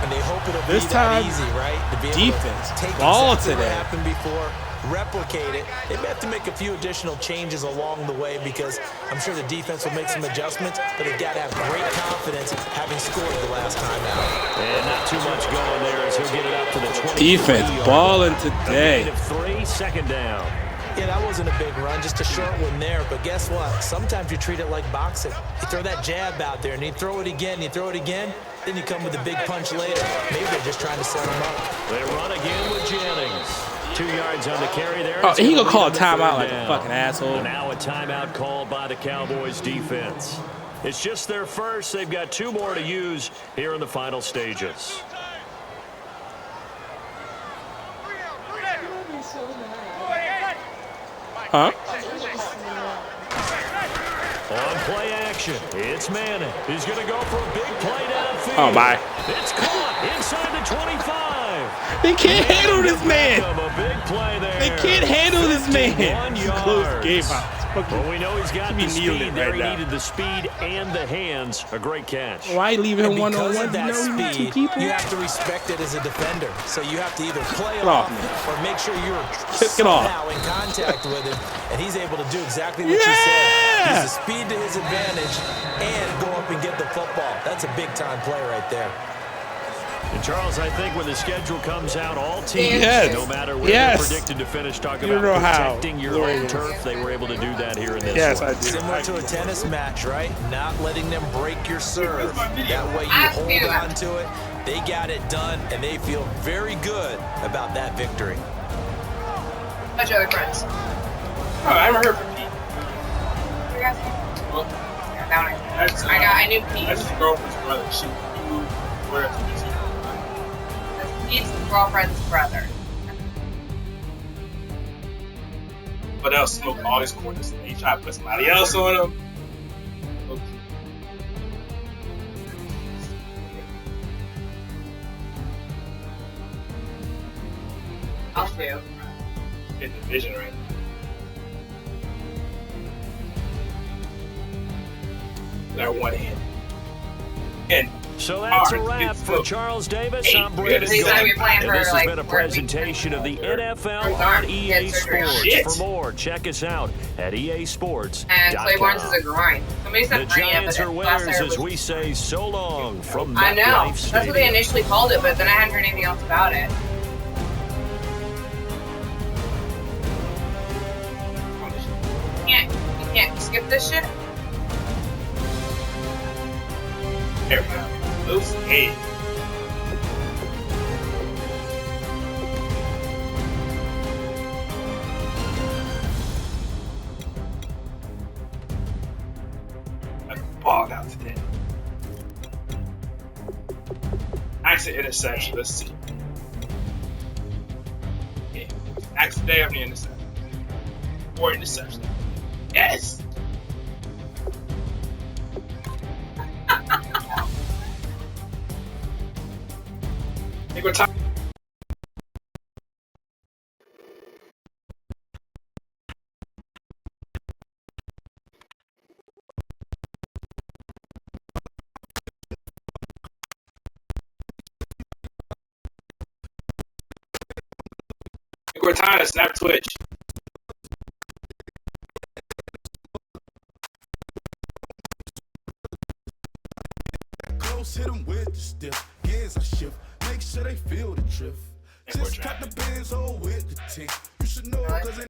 Speaker 3: And they hope it'll
Speaker 4: This
Speaker 3: be
Speaker 4: time,
Speaker 3: that easy, right? To be able
Speaker 4: defense,
Speaker 3: to take
Speaker 4: ball
Speaker 3: exactly
Speaker 4: today.
Speaker 3: what happened before, replicate it. They may have to make a few additional changes along the way because I'm sure the defense will make some adjustments, but they've got to have great confidence having scored the last time out.
Speaker 2: And not too much going there as he'll get it up to the 20.
Speaker 4: Defense balling today.
Speaker 2: 3, 2nd down.
Speaker 3: Yeah, that wasn't a big run, just a short one there. But guess what? Sometimes you treat it like boxing. You throw that jab out there, and you throw it again, then you come with a big punch later. Maybe they're just trying to set him up.
Speaker 2: They run again with Jennings. 2 yards on the carry there.
Speaker 4: Oh,
Speaker 2: It's
Speaker 4: he
Speaker 2: gonna
Speaker 4: gonna call a
Speaker 2: lead them to
Speaker 4: timeout
Speaker 2: 3rd
Speaker 4: like a
Speaker 2: down.
Speaker 4: fucking asshole.
Speaker 2: And now a timeout called by the Cowboys defense. It's just their first. They've got 2 more to use here in the final stages.
Speaker 4: Huh?
Speaker 2: On play action, it's Manning. He's going to go for a big play downfield.
Speaker 4: Oh, bye.
Speaker 2: It's caught inside the 25.
Speaker 4: They can't handle this man.
Speaker 2: A big play there.
Speaker 4: They can't handle this man.
Speaker 2: 51
Speaker 4: It's a close
Speaker 2: yards.
Speaker 4: game out.
Speaker 2: Well, we know he's got
Speaker 4: Should be
Speaker 2: the
Speaker 4: kneeling
Speaker 2: speed
Speaker 4: it
Speaker 2: there.
Speaker 4: right
Speaker 2: He
Speaker 4: now.
Speaker 2: needed the speed and the hands. A great catch.
Speaker 4: Why leaving him
Speaker 3: And
Speaker 4: one on
Speaker 3: because
Speaker 4: one?
Speaker 3: of
Speaker 4: You
Speaker 3: that
Speaker 4: know he need 2
Speaker 3: speed,
Speaker 4: people.
Speaker 3: you have to respect it as a defender. So you have to either play
Speaker 4: Get off
Speaker 3: off
Speaker 4: me.
Speaker 3: or make sure you're
Speaker 4: Get off.
Speaker 3: somehow in contact with him, and he's able to do exactly what you
Speaker 4: Yeah!
Speaker 3: said. Use the speed to his advantage and go up and get the football. That's a big-time play right there.
Speaker 2: And Charles, I think when the schedule comes out, all teams,
Speaker 4: Yes.
Speaker 2: no matter where
Speaker 4: Yes.
Speaker 2: they're predicted to finish, talk
Speaker 4: You
Speaker 2: about
Speaker 4: know how
Speaker 2: protecting your
Speaker 4: Lord
Speaker 2: own
Speaker 4: is.
Speaker 2: turf. They were able to do that here in this
Speaker 4: Yes,
Speaker 2: one.
Speaker 4: I do.
Speaker 3: Similar to a tennis match, right? Not letting them break your serve. That way you
Speaker 6: I
Speaker 3: hold
Speaker 6: feel that.
Speaker 3: on to it. They got it done, and they feel very good about that victory.
Speaker 6: How's your other friends?
Speaker 5: Oh, I haven't heard from Pete.
Speaker 6: You guys?
Speaker 5: Well,
Speaker 6: Yeah, down there.
Speaker 5: that's,
Speaker 6: I knew Pete.
Speaker 5: That's his girlfriend's brother. She moved where to DC.
Speaker 6: Pete's girlfriend's brother.
Speaker 5: But else smoked all his corners. He tried to put somebody else on him.
Speaker 6: I'll do.
Speaker 5: in the division right now. That one hit. And
Speaker 2: So that's a
Speaker 5: Alright,
Speaker 2: wrap
Speaker 5: it's
Speaker 2: for
Speaker 5: so-
Speaker 2: Charles Davis.
Speaker 5: Hey,
Speaker 2: I'm Brandon
Speaker 5: he's gonna
Speaker 2: Gould.
Speaker 6: be playing
Speaker 2: And
Speaker 6: for,
Speaker 2: this has
Speaker 6: like,
Speaker 2: been a
Speaker 6: where we-
Speaker 2: presentation of the NFL
Speaker 6: His
Speaker 2: on
Speaker 6: arm
Speaker 2: EA
Speaker 6: gets surgery on.
Speaker 2: Sports.
Speaker 5: Shit.
Speaker 2: For more, check us out at EASports.com.
Speaker 6: And Clay Barnes is a groin. Somebody
Speaker 2: The
Speaker 6: said hernia,
Speaker 2: Giants
Speaker 6: but
Speaker 2: are
Speaker 6: last
Speaker 2: winners
Speaker 6: time it
Speaker 2: as
Speaker 6: was-
Speaker 2: we say so long from
Speaker 6: I know.
Speaker 2: MetLife
Speaker 6: That's what they
Speaker 2: Stadium.
Speaker 6: initially called it, but then I hadn't heard anything else about it. You can't skip this shit?
Speaker 5: there we go. Loose head. Ball out today. Accident interception. Let's see. Yeah. Accident of the interception. 4 interceptions. Yes. I think we're talking. We're time to snap Twitch.
Speaker 8: Close, hit them with the stiff. Gears I shift. Make sure they feel the drift.
Speaker 5: And we're
Speaker 8: Just cut
Speaker 5: driving.
Speaker 8: the Benz with the tick. You should know, cause